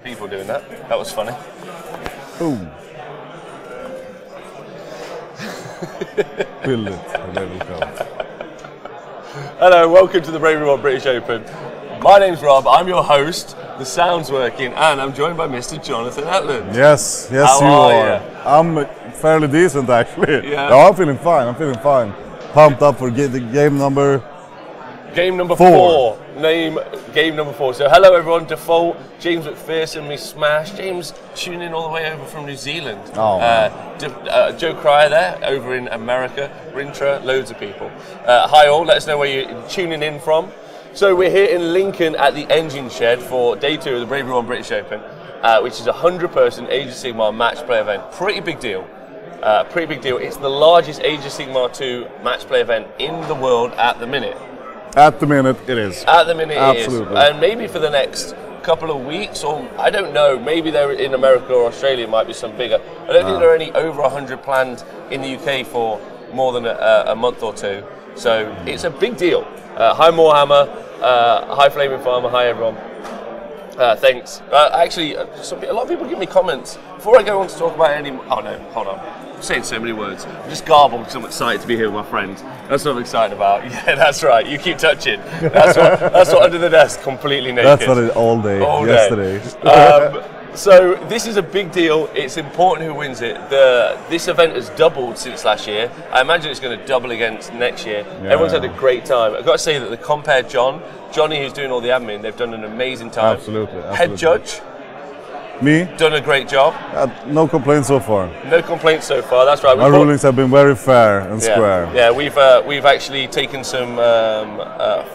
People doing that. That was funny. Boom. Build it, and they will come. Hello, welcome to the Bravery One British Open. My name's Rob, I'm your host, the sound's working, and I'm joined by Mr. Jonathan Atland. Yes, How you are. You? I'm fairly decent actually. Yeah. No, I'm feeling fine. Pumped up for the game number four. Game number 4. So hello everyone, Default, James McPherson, me Smash, James tuning in all the way over from New Zealand. Oh, Joe Cryer there, over in America, Rintra, loads of people. Hi all, let us know where you're tuning in from. So we're here in Lincoln at the Engine Shed for day 2 of the Bravery One British Open, which is a 100-person Age of Sigmar match play event. Pretty big deal. It's the largest Age of Sigmar 2 match play event in the world at the minute. At the minute, it is. At the minute, absolutely. It is. And maybe for the next couple of weeks, or I don't know, maybe they're in America or Australia, might be some bigger. I don't think there are any over 100 planned in the UK for more than a month or two. So it's a big deal. Hi Moorhammer, hi Flaming Farmer, hi everyone. Thanks. Actually, a lot of people give me comments. Before I go on to talk about any... Oh no, hold on. I'm saying so many words. I'm just garbled because I'm excited to be here with my friend. That's what I'm excited about. Yeah, that's right. You keep touching. That's what under the desk, completely naked. That's what it all day, yesterday. So this is a big deal. It's important who wins it. This event has doubled since last year. I imagine it's going to double again next year. Yeah. Everyone's had a great time. I've got to say that the compare Johnny who's doing all the admin, they've done an amazing time. Absolutely. Head judge. Me? Done a great job. No complaints so far. No complaints so far, that's right. Our rulings have been very fair and square. Yeah, we've actually taken some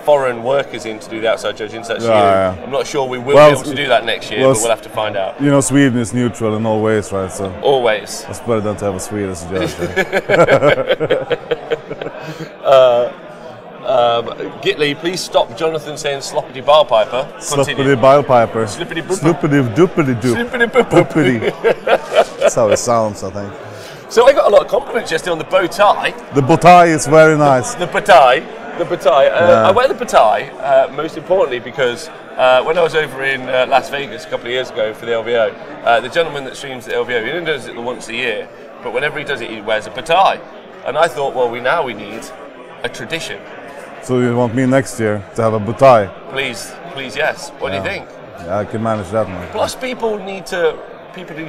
foreign workers in to do the outside judging, so that's you. I'm not sure we will be able to do that next year, but we'll have to find out. You know, Sweden is neutral in all ways, right? So always. It's better than to have a Swede as a judge. Gitley, please stop Jonathan saying sloppity bile piper. Sloppity bile piper. Sloppity doopity doop. That's how it sounds, I think. So I got a lot of compliments yesterday on the bow tie. The bow tie is very nice. The bow tie. I wear the bow tie most importantly because when I was over in Las Vegas a couple of years ago for the LVO, the gentleman that streams the LVO, he only does it once a year, but whenever he does it, he wears a bow tie. And I thought, well, we need a tradition. So you want me next year to have a bow tie? Please, yes. What do you think? Yeah, I can manage that, man. Plus, people need to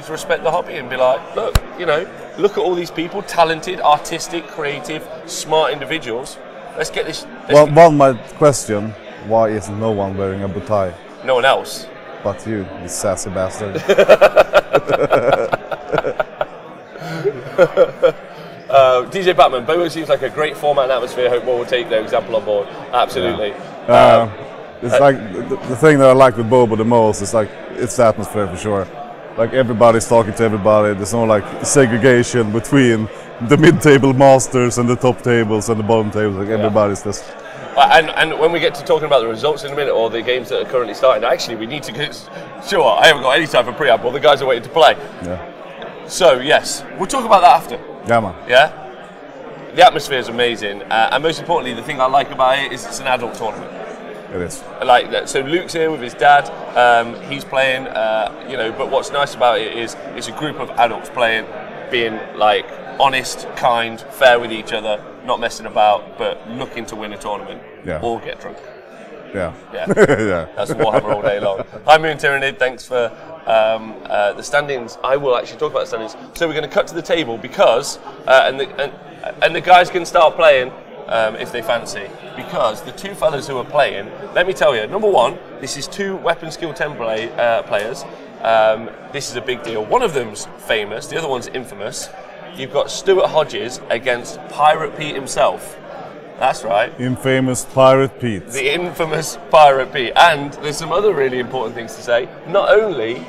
respect the hobby and be like, look at all these people, talented, artistic, creative, smart individuals. Let's get this. One might question, why is no one wearing a bow tie? No one else. But you sassy bastard. DJ Batman, B.O.B.O seems like a great format and atmosphere. Hope more will take their example on board. Absolutely. It's like the thing that I like with B.O.B.O the most is like it's the atmosphere for sure. Like everybody's talking to everybody. There's no like segregation between the mid-table masters and the top tables and the bottom tables. Like everybody's just. And when we get to talking about the results in a minute or the games that are currently starting, actually we need to get. Sure, I haven't got any time for pre-app. Well, the guys are waiting to play. Yeah. So yes, we'll talk about that after. Yeah, man. Yeah? The atmosphere is amazing, and most importantly, the thing I like about it is it's an adult tournament. It is. I like that. So Luke's here with his dad, he's playing, but what's nice about it is it's a group of adults playing, being like honest, kind, fair with each other, not messing about, but looking to win a tournament or get drunk. Yeah. Yeah. Yeah. That's Warhammer all day long. Hi Moon Tyrannid, thanks for the standings. I will actually talk about the standings. So we're going to cut to the table because, and the guys can start playing if they fancy, because the two fellas who are playing, let me tell you, number one, this is 2 weapon skill 10 players. This is a big deal. One of them's famous, the other one's infamous. You've got Stuart Hodges against Pirate Pete himself. That's right. Infamous Pirate Pete. The infamous Pirate Pete. And there's some other really important things to say. Not only,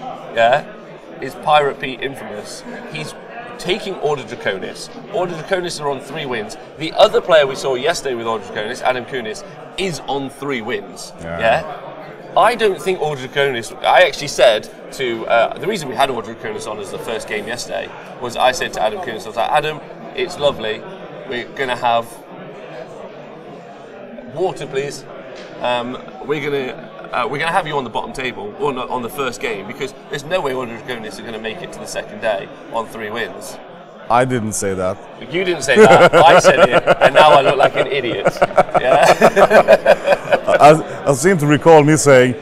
is Pirate Pete infamous, he's taking Order Draconis. Order Draconis are on 3 wins. The other player we saw yesterday with Order Draconis, Adam Kunis, is on 3 wins. Yeah? I don't think Order Draconis, I actually said to, the reason we had Order Draconis on as the first game yesterday was I said to Adam Kunis, I was like, Adam, it's lovely. We're going to have water, please. We're going to we're going to have you on the bottom table, or not on the first game, because there's no way Order of Draconis are going to make it to the second day on 3 wins. I didn't say that. You didn't say that. I said it, and now I look like an idiot. Yeah. I seem to recall me saying,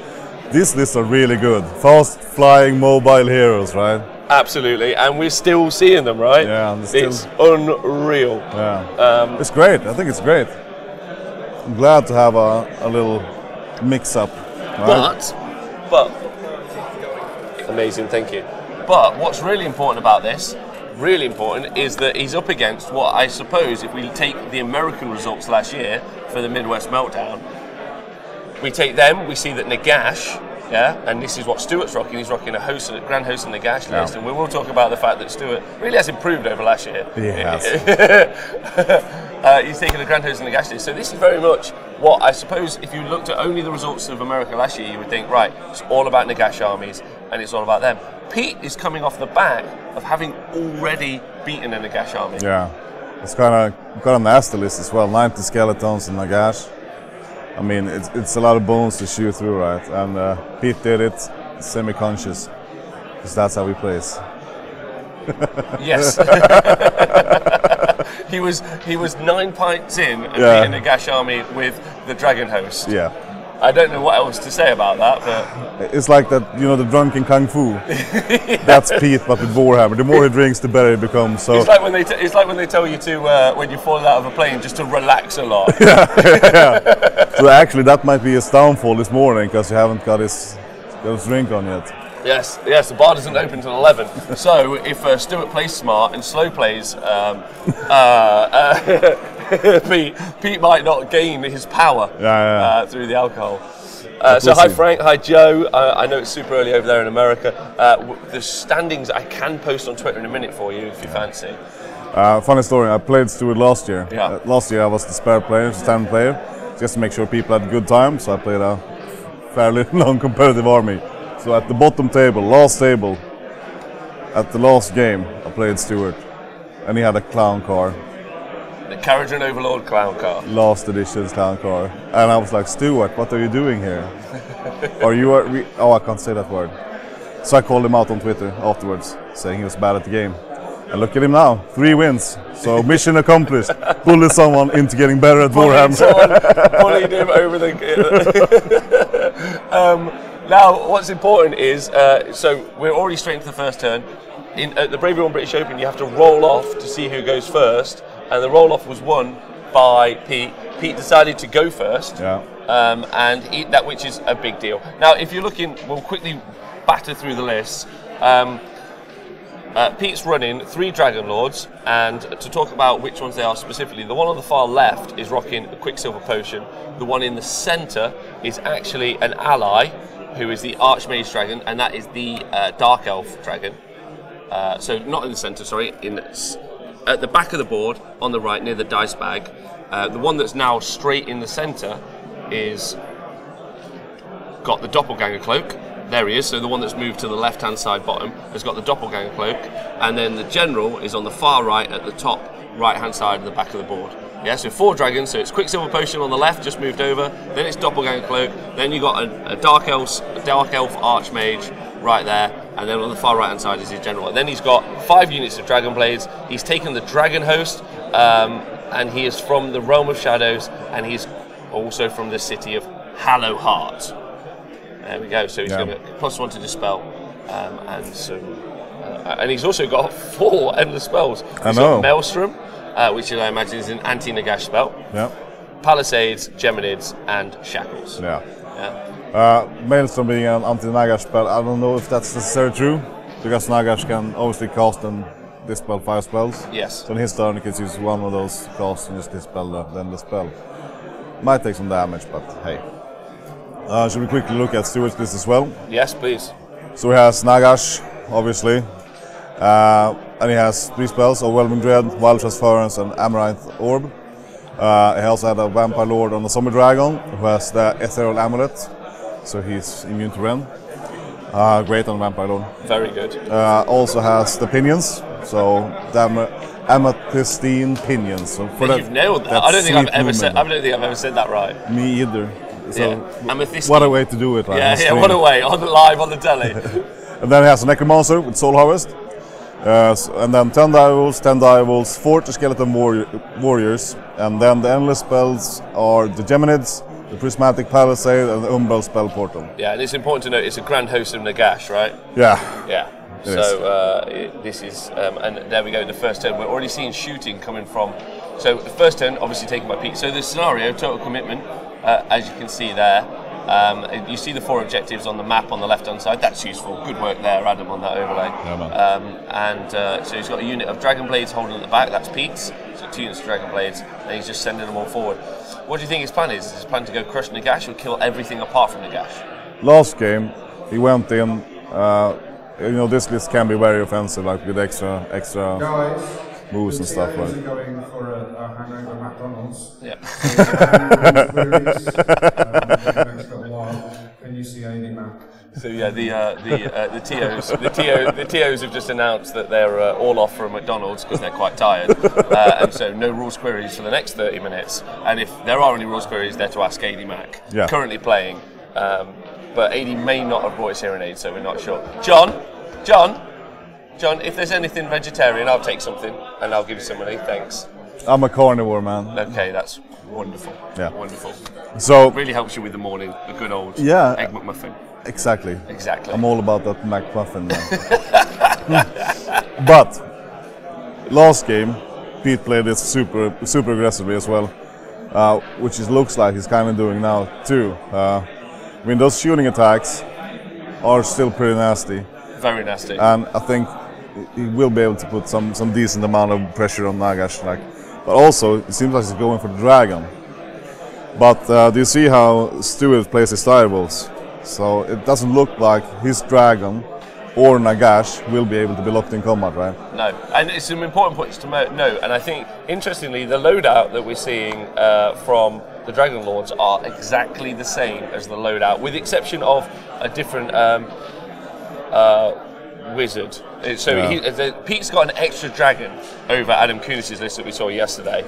these lists are really good. Fast, flying, mobile heroes, right? Absolutely, and we're still seeing them, right? Yeah, it's unreal. Yeah, it's great. I think it's great. I'm glad to have a little mix-up. Right? But, amazing, thank you. But what's really important about this, really important, is that he's up against what I suppose, if we take the American results last year for the Midwest Meltdown, we take them, we see that Nagash, yeah, and this is what Stuart's rocking. He's rocking a Grand Host and Nagash list, and we will talk about the fact that Stuart really has improved over last year. He has. He's taken a Grand Host and Nagash list. So this is very much what I suppose, if you looked at only the results of America last year, you would think, right, it's all about Nagash armies, and it's all about them. Pete is coming off the back of having already beaten a Nagash army. Yeah, it's kind of nasty list as well. 90 skeletons in Nagash. I mean, it's a lot of bones to shoot through, right? And Pete did it semi-conscious, because that's how he plays. Yes. he was 9 pints in and beating the Nagash army with the Dragon Host. Yeah. I don't know what else to say about that, but it's like that, you know, the drunken kung fu. Yeah. That's Pete, but with Warhammer. The more he drinks, the better he becomes. So it's like when they tell you to when you fall out of a plane just to relax a lot. Yeah. So actually, that might be his downfall this morning, because he haven't got his drink on yet. Yes, the bar doesn't open until 11. So if Stuart plays smart and slow plays, Pete might not gain his power through the alcohol. So hi Frank, hi Joe. I know it's super early over there in America. The standings I can post on Twitter in a minute for you if you fancy. Funny story, I played Stuart last year. Yeah. Last year I was the spare player, stand player, just to make sure people had a good time, so I played a fairly non-competitive army. So at the bottom table, last table, at the last game, I played Stuart, and he had a clown car. The Carriage and Overlord clown car. Last edition's clown car. And I was like, Stuart, what are you doing here? Are you I can't say that word. So I called him out on Twitter afterwards, saying he was bad at the game. And look at him now, 3 wins. So mission accomplished. Bully someone into getting better at Warhammer. Bullied him over the... Now, what's important is, so we're already straight into the first turn. At the Bravery One British Open, you have to roll off to see who goes first, and the roll off was won by Pete. Pete decided to go first, which is a big deal. Now, if you're looking, we'll quickly batter through the lists. Pete's running 3 Dragon Lords, and to talk about which ones they are specifically, the one on the far left is rocking a Quicksilver Potion. The one in the centre is actually an ally, who is the Archmage Dragon, and that is the Dark Elf Dragon. So not in the centre, sorry, at the back of the board, on the right, near the dice bag. The one that's now straight in the centre is got the Doppelganger Cloak. There he is, so the one that's moved to the left-hand side bottom has got the Doppelganger Cloak, and then the General is on the far right at the top right-hand side of the back of the board. Yeah, so 4 dragons, so it's Quicksilver Potion on the left, just moved over, then it's Doppelganger Cloak, then you got a Dark Elf Archmage right there, and then on the far right-hand side is his General. And then he's got 5 units of Dragon Blades, he's taken the Dragon Host, and he is from the Realm of Shadows, and he's also from the city of Hallow Heart. There we go, so he's got a +1 to Dispel, and he's also got 4 endless spells. He's got Maelstrom, which I imagine is an anti-Nagash spell. Yeah. Palisades, Geminids, and Shackles. Yeah. Maelstrom being an anti-Nagash spell, I don't know if that's necessarily true, because Nagash can obviously cast and dispel 5 spells. Yes. So in his turn, he can use one of those casts and just dispel then the spell. Might take some damage, but hey. Should we quickly look at Stuart's list as well? Yes, please. So he has Nagash, obviously, and he has 3 spells: Overwhelming Dread, Wild Transference, and Amaranth Orb. He also had a Vampire Lord on the Zombie Dragon, who has the Ethereal Amulet, so he's immune to Ren. Great on Vampire Lord. Very good. Also has the Pinions, so the Amethystine Pinions. So for you've nailed that. I don't think I've ever said that right. Me either. So And with this what a way to do it! Like, yeah, what a way, live on the telly. And then he has a Necromancer with Soul Harvest. And then 10 Direwolves, 40 Skeleton Warriors, and then the endless spells are the Geminids, the Prismatic Palisade, and the Umbral Spell Portal. Yeah, and it's important to note it's a Grand Host of Nagash, right? Yeah. Yeah. This is, and there we go, the first turn. We're already seeing shooting coming from. So the first turn, obviously taken by Pete. So the scenario, total commitment, as you can see there. You see the 4 objectives on the map on the left-hand side. That's useful. Good work there, Adam, on that overlay. Yeah, so he's got a unit of Dragon Blades holding at the back. That's Pete's. So 2 units of Dragon Blades, and he's just sending them all forward. What do you think his plan is? Is his plan to go crush Nagash or kill everything apart from Nagash? Last game, he went in. This list can be very offensive, like with extra moves and stuff. Right? Going for a hangover at McDonald's. Yeah. Next little while, can you see any map? So yeah, the TOs have just announced that they're all off from McDonald's because they're quite tired, and so no rules queries for the next 30 minutes. And if there are any rules queries, they're to ask AD Mac, currently playing. But AD may not have brought his hearing aid, so we're not sure. John, if there's anything vegetarian, I'll take something and I'll give you some money. Thanks. I'm a carnivore, man. Okay, that's wonderful. Yeah. Wonderful. So really helps you with the morning, a good old egg McMuffin. Exactly. I'm all about that McMuffin, man. But last game, Pete played it super aggressively as well, which it looks like he's kind of doing now too. I mean, those shooting attacks are still pretty nasty. Very nasty. And I think he will be able to put some decent amount of pressure on Nagash. But also, it seems like he's going for the dragon. But do you see how Stuart plays his Direwolves? So it doesn't look like his dragon or Nagash will be able to be locked in combat, right? No, and it's some important points to note. And I think, interestingly, the loadout that we're seeing from the Dragon Lords are exactly the same as the loadout, with the exception of a different wizard. So Pete's got an extra dragon over Adam Kunis's list that we saw yesterday,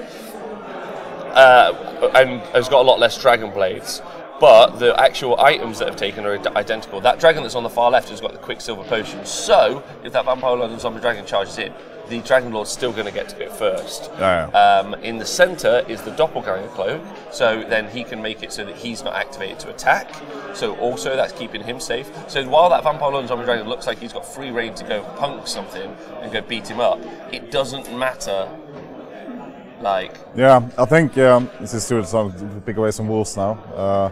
and has got a lot less Dragon Blades. But the actual items that have taken are identical. That dragon that's on the far left has got the Quicksilver Potion. So, if that Vampire Lord and Zombie Dragon charges in, the Dragon Lord's still going to get to go first. In the centre is the Doppelganger Cloak, so then he can make it so that he's not activated to attack. So also that's keeping him safe. So while that Vampire Lord and Zombie Dragon looks like he's got free reign to go punk something and go beat him up, it doesn't matter. I think this is Stuart's time to pick away some wolves now.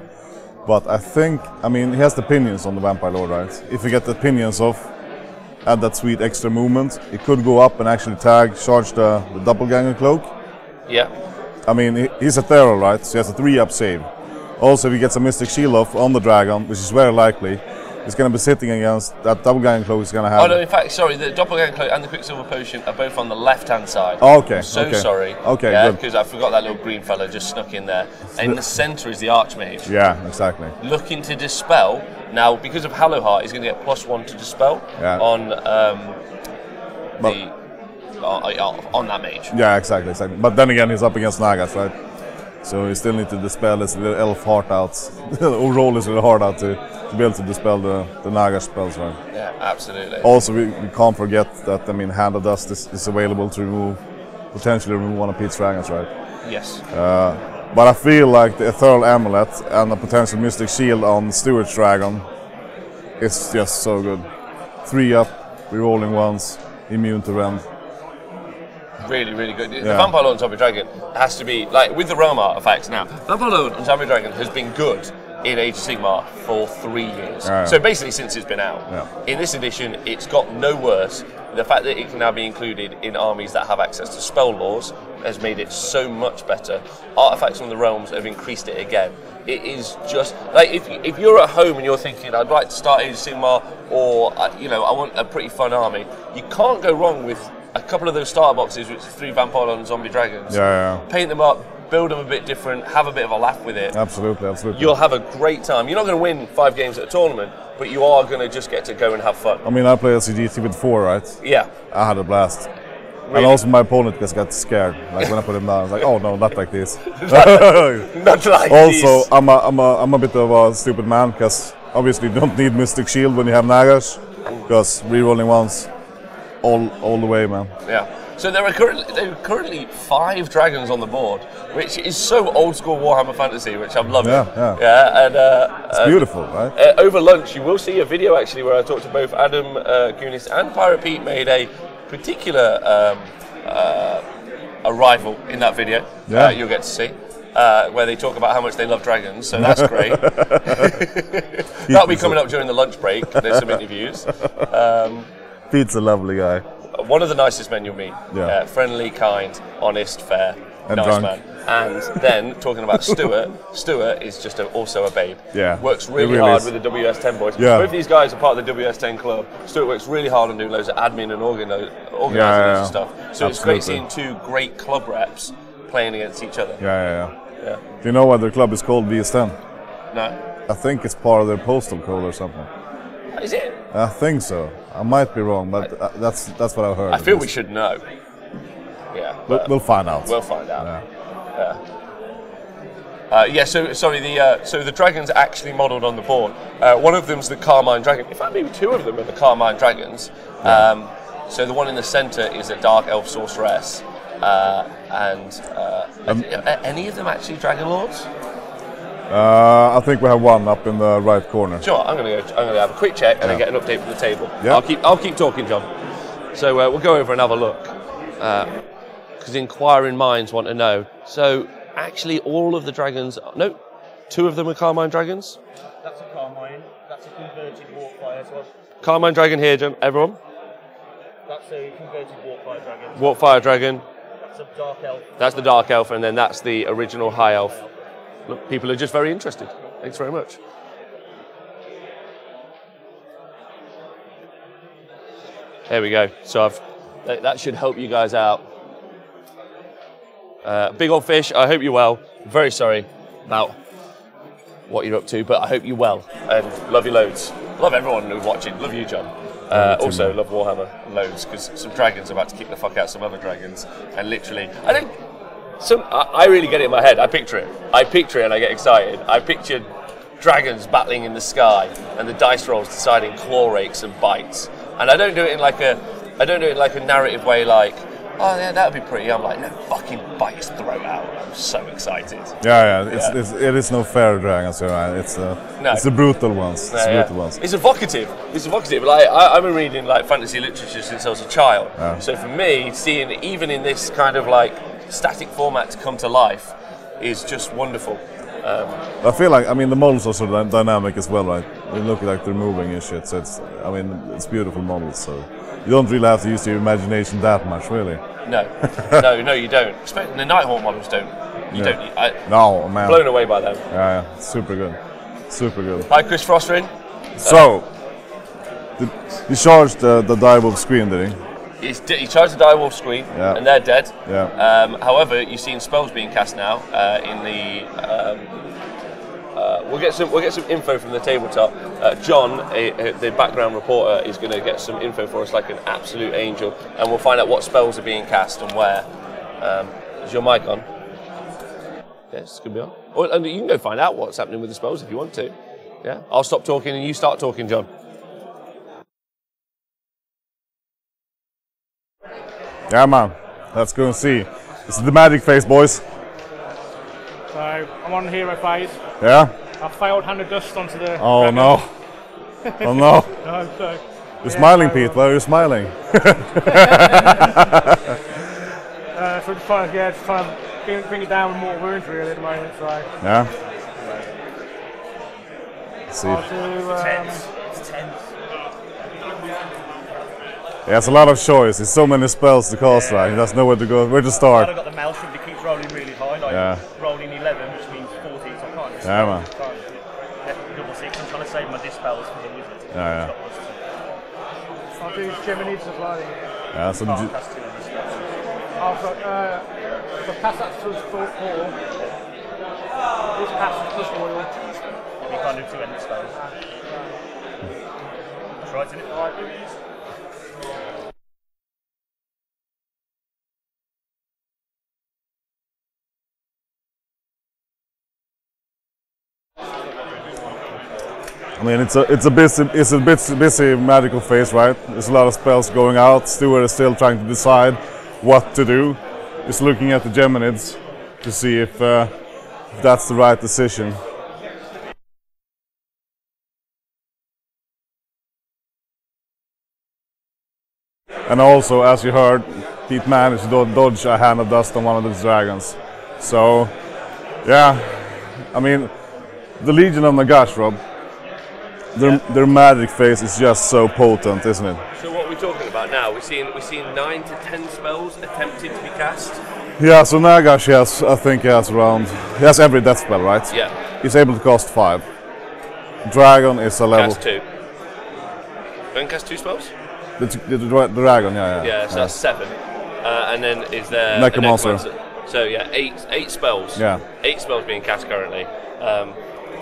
But I think, he has the pinions on the Vampire Lord, right? If you get the pinions off, add that sweet extra movement, it could go up and actually charge the Doppelganger Cloak. Yeah. He's a Theral, right? So he has a 3-up save. Also, if he gets a Mystic Shield off on the dragon, which is very likely, he's going to be sitting against that Doppelganger Cloak is going to have. Oh no, in fact, sorry, the Doppelganger Cloak and the Quicksilver Potion are both on the left-hand side. Oh, okay. Sorry. Okay, yeah, good. because I forgot that little green fella just snuck in there. In the centre is the Archmage. Yeah, exactly. Looking to dispel. Now, because of Hallowheart, he's going to get +1 to dispel on on that mage. Yeah, exactly. But then again, he's up against Nagash, right? So he still needs to dispel his little elf heart out, or roll his little heart out to be able to dispel the Nagash spells, right? Yeah, absolutely. Also, we can't forget that, Hand of Dust is available to potentially remove one of Pete's dragons, right? Yes. But I feel like the Ethereal Amulet and the potential Mystic Shield on Stuart's dragon is just so good. 3-up, rerolling once, immune to rend. Really, really good. The Vampire Lord and Zombie Dragon has to be, with the realm artifacts now, Vampire Lord and Zombie Dragon has been good in Age of Sigmar for 3 years. So basically since it's been out. In this edition, it's got no worse. The fact that it can now be included in armies that have access to spell laws has made it so much better. Artifacts from the realms have increased it again. It is just, if you're at home and you're thinking, I'd like to start Age of Sigmar, or, I want a pretty fun army, you can't go wrong with a couple of those starter boxes, which are 3 Vampire Lord and Zombie Dragons. Paint them up, build them a bit different, have a bit of a laugh with it. Absolutely. You'll have a great time. You're not going to win 5 games at a tournament, but you are going to just get to go and have fun. I played LCGT with 4, right? Yeah. I had a blast. Really? And also my opponent just got scared. Like when I put him down, I was like, oh no, not like this. Not like Also, this. I'm a bit of a stupid man because obviously you don't need Mystic Shield when you have Nagash, because rerolling ones all the way, man. Yeah. So there are currently 5 dragons on the board, which is so old school Warhammer Fantasy, which I'm loving. Yeah. And it's beautiful, right? Over lunch, you will see a video actually where I talked to both Adam Gunis and Pirate Pete. Made a particular arrival in that video. Yeah. You'll get to see. Where they talk about how much they love dragons, so that's great. That'll be coming up during the lunch break. There's some interviews. Pete's a lovely guy. One of the nicest men you'll meet. Yeah. Friendly, kind, honest, fair, and nice drunk. man. And then talking about Stuart, Stuart is just also a babe. Yeah. Works really hard with the WS10 boys. Yeah. Both these guys are part of the WS10 club. Stuart works really hard on doing loads of admin and organising and stuff. So it's great seeing 2 great club reps playing against each other. Yeah. Do you know why their club is called VS10? No. I think it's part of their postal code or something. Is it? I think so. I might be wrong, but that's what I've heard. I feel we should know. Yeah. We'll find out. We'll find out. Yeah. So the dragons are actually modelled on the board. One of them's the Carmine Dragon. In fact, maybe 2 of them are the Carmine Dragons. So the one in the centre is a Dark Elf Sorceress. Are any of them actually Dragon Lords? I think we have one up in the right corner. Sure, I'm gonna have a quick check and then get an update from the table. Yeah. I'll keep talking, John. So we'll go over and have a look, because inquiring minds want to know. So actually, all of the dragons. No, 2 of them are Carmine Dragons. That's a Carmine. That's a converted Warfire as well. Carmine Dragon here, John. Everyone. That's a converted Warfire Dragon. Warfire Dragon. That's a Dark Elf. That's the Dark Elf, and then that's the original High Elf. Look, people are just very interested. Thanks very much. There we go. So that should help you guys out. Big old fish, I hope you're well. Very sorry about what you're up to, but I hope you're well. And love you loads. Love everyone who's watching. Love you, John. Also, love Warhammer loads, because some dragons are about to kick the fuck out of some other dragons. And literally, I really get it in my head. I picture it and I get excited. I picture dragons battling in the sky and the dice rolls deciding claw rakes and bites. And I don't do it in like a narrative way, like, oh yeah, that would be pretty. I'm like, no, fucking bite his throat out. I'm so excited. It is no fair dragons, right? It's the brutal ones. It's evocative. Like I've been reading like fantasy literature since I was a child. Yeah. So for me, seeing even in this kind of like static format to come to life is just wonderful. I feel like, the models are sort of dynamic as well, right? They look like they're moving and shit. So it's beautiful models. So you don't really have to use your imagination that much, really. No, you don't. Especially the Nighthawk models don't. You don't. No, man. Blown away by them. Yeah, super good. Hi, Chris Frostrin. So, he charged the direwolf screen, did he? He charged the direwolf screen, and they're dead. Yeah. However, you've seen spells being cast now in the. We'll get some info from the tabletop. John, the background reporter, is going to get some info for us, like an absolute angel, and we'll find out what spells are being cast and where. Is your mic on? Yes, it's going to be on. And you can go find out what's happening with the spells if you want to. Yeah, I'll stop talking and you start talking, John. Yeah, man. Let's go and see. This is the magic phase, boys. So I'm on hero phase. Yeah. I failed hand of dust onto the. Oh no. Oh no. No, You're smiling, Pete. Why are you smiling? So just trying to bring it down with more wounds really at the moment. So. Yeah. Let's see. It's tense. Yeah, it's a lot of choice. There's so many spells to cast, right? He doesn't know where to go, where to start. I've got the maelstrom that keeps rolling really high, rolling 11, which means 14, so I can't. Yeah, man. Double 6. I'm trying to save my dispels for the wizard. Yeah. I'll do Geminids as well. Yeah, so I've got the pass that to 4. This pass plus oil. You can't do 2 ended spells. That's right, isn't it? I mean, it's a busy magical phase, right? There's a lot of spells going out. Stuart is still trying to decide what to do. He's looking at the Geminids to see if that's the right decision. And also, as you heard, he managed to dodge a hand of dust on one of these dragons. So, yeah, I mean, the Legion of Nagash, Rob, their magic phase is just so potent, isn't it? So what we're talking about now, we're seeing 9 to 10 spells attempted to be cast. Yeah, so Nagash has, I think he has every death spell, right? Yeah. He's able to cast 5. Dragon is a level. Cast 2. Don't cast 2 spells? The dragon, yeah. Yeah, so that's 7. And then is there Necromancer. So yeah, 8 spells. Yeah. 8 spells being cast currently.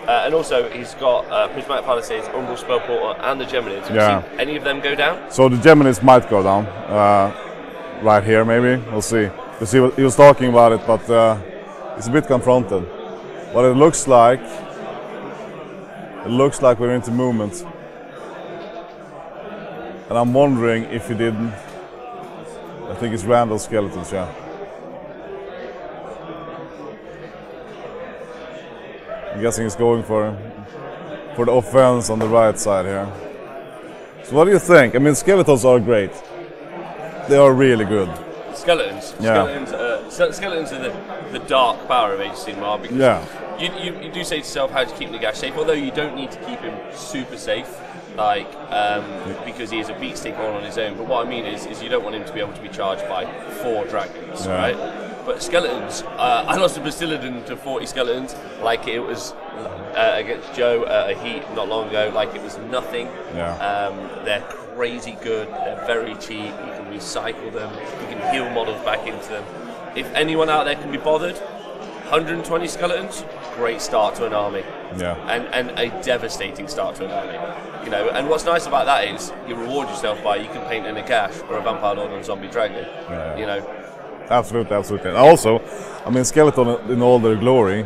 And also he's got Prismatic Palisades, Umbral Spell Portal, and the Geminids. Have you seen any of them go down? So the Geminids might go down. Right here, maybe. We'll see. Because he was talking about it, but it's a bit confronted. But it looks like we're into movement. And I'm wondering if he didn't. I think it's Randall Skeletons, yeah. I'm guessing he's going for the offense on the right side here. So what do you think? I mean, Skeletons are great. They are really good. Skeletons. Yeah. Skeletons are the dark power of Age of Sigmar, because you do say to yourself, how to keep Nagash safe, although you don't need to keep him super safe, like because he is a beat stick all on his own. But what I mean is you don't want him to be able to be charged by 4 dragons, right? But skeletons, I lost a Basiladon to 40 skeletons, like it was against Joe at a heat not long ago, like it was nothing. They're crazy good, they're very cheap, you can recycle them, you can heal models back into them. If anyone out there can be bothered, 120 skeletons, great start to an army. And a devastating start to an army. You know, and what's nice about that is you reward yourself by you can paint a Nagash or a Vampire Lord on a Zombie Dragon. You know. Absolutely. And also, I mean, Skeleton in all their glory,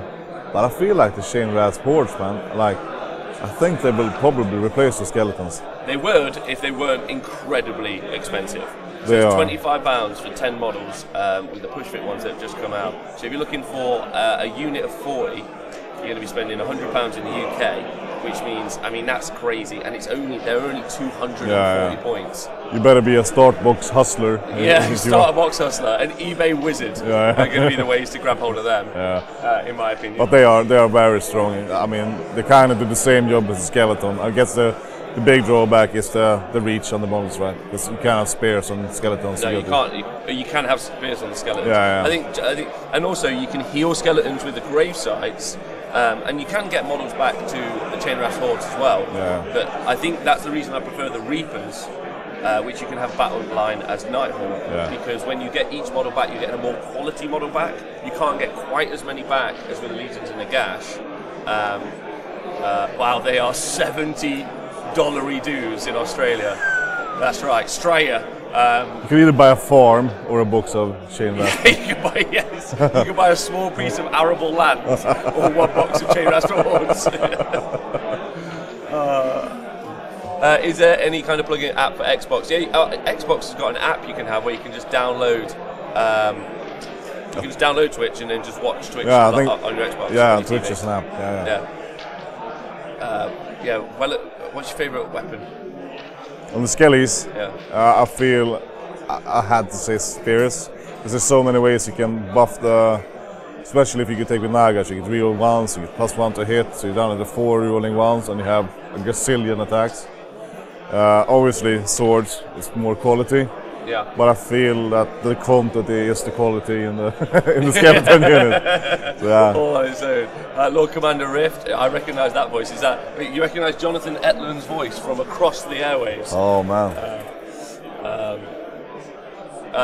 but I feel like the Chain Rats boards, man, like, I think they will probably replace the Skeletons. They would if they weren't incredibly expensive. So They it's are. £25 for 10 models with the push fit ones that have just come out. So if you're looking for a unit of 40, you're going to be spending £100 in the UK, which means, I mean, that's crazy, and they're only 240 points. You better be a start box hustler. Start a box hustler, an eBay wizard are going to be the ways to grab hold of them, in my opinion. But they are very strong. I mean, they kind of do the same job as a Skeleton. I guess the big drawback is the reach on the models, right? Because you can't have spears on Skeletons. No, you can't. You can have spears on the Skeletons. I think, and also you can heal Skeletons with the grave sites. And you can get models back to the Chain Rash Hordes as well. But I think that's the reason I prefer the Reapers, which you can have battle line as Nighthawk, because when you get each model back, you get a more quality model back. You can't get quite as many back as with the Legions and Nagash. Wow, they are $70 dues in Australia. That's right, Straya. You can either buy a farm or a box of Chain Rats. You can buy a small piece of arable land or 1 box of Chain Rats Hordes. Is there any kind of plug-in app for Xbox? Xbox has got an app you can have where you can just download. You can just download Twitch and then just watch Twitch on your Xbox. Yeah, Twitch is an app. Well, what's your favourite weapon? On the Skellies, I feel I had to say Spears, because there's so many ways you can buff the, especially if you could take with Nagash, you get reroll 1s, you get +1 to hit, so you're down to 4 rerolling 1s, and you have a gazillion attacks. Obviously, swords is more quality, but I feel that the quantity is the quality in the Skeleton unit. So, Lord Commander Rift, I recognise that voice. You recognise Jonathan Etland's voice from across the airwaves? Oh man.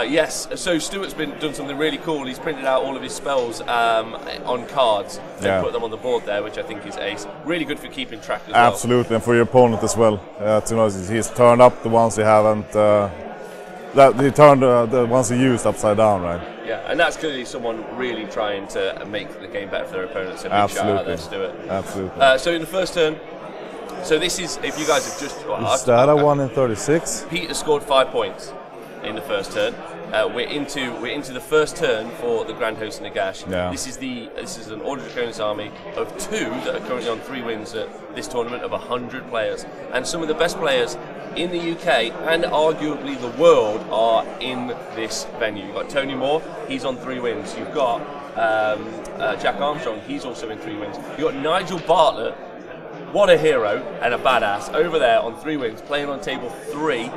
Yes, so Stuart's done something really cool. He's printed out all of his spells on cards and put them on the board there, which I think is ace. Really good for keeping track as well. Absolutely, and for your opponent as well. To know he's turned up the ones he haven't. He turned the ones he used upside down, right? Yeah, and that's clearly someone really trying to make the game better for their opponents. So big shout out there, Stuart. Absolutely. So in the first turn, So this is, if you guys have just... Is that a 1 in 36? Peter scored 5 points in the first turn. We're into the first turn for the Grand Host Nagash. Yeah. This is an Order Draconis army of 2 that are currently on 3 wins at this tournament of 100 players, and some of the best players in the UK and arguably the world are in this venue. You've got Tony Moore, he's on 3 wins. You've got Jack Armstrong, he's also in 3 wins. You've got Nigel Bartlett, what a hero and a badass, over there on 3 wins, playing on table 3.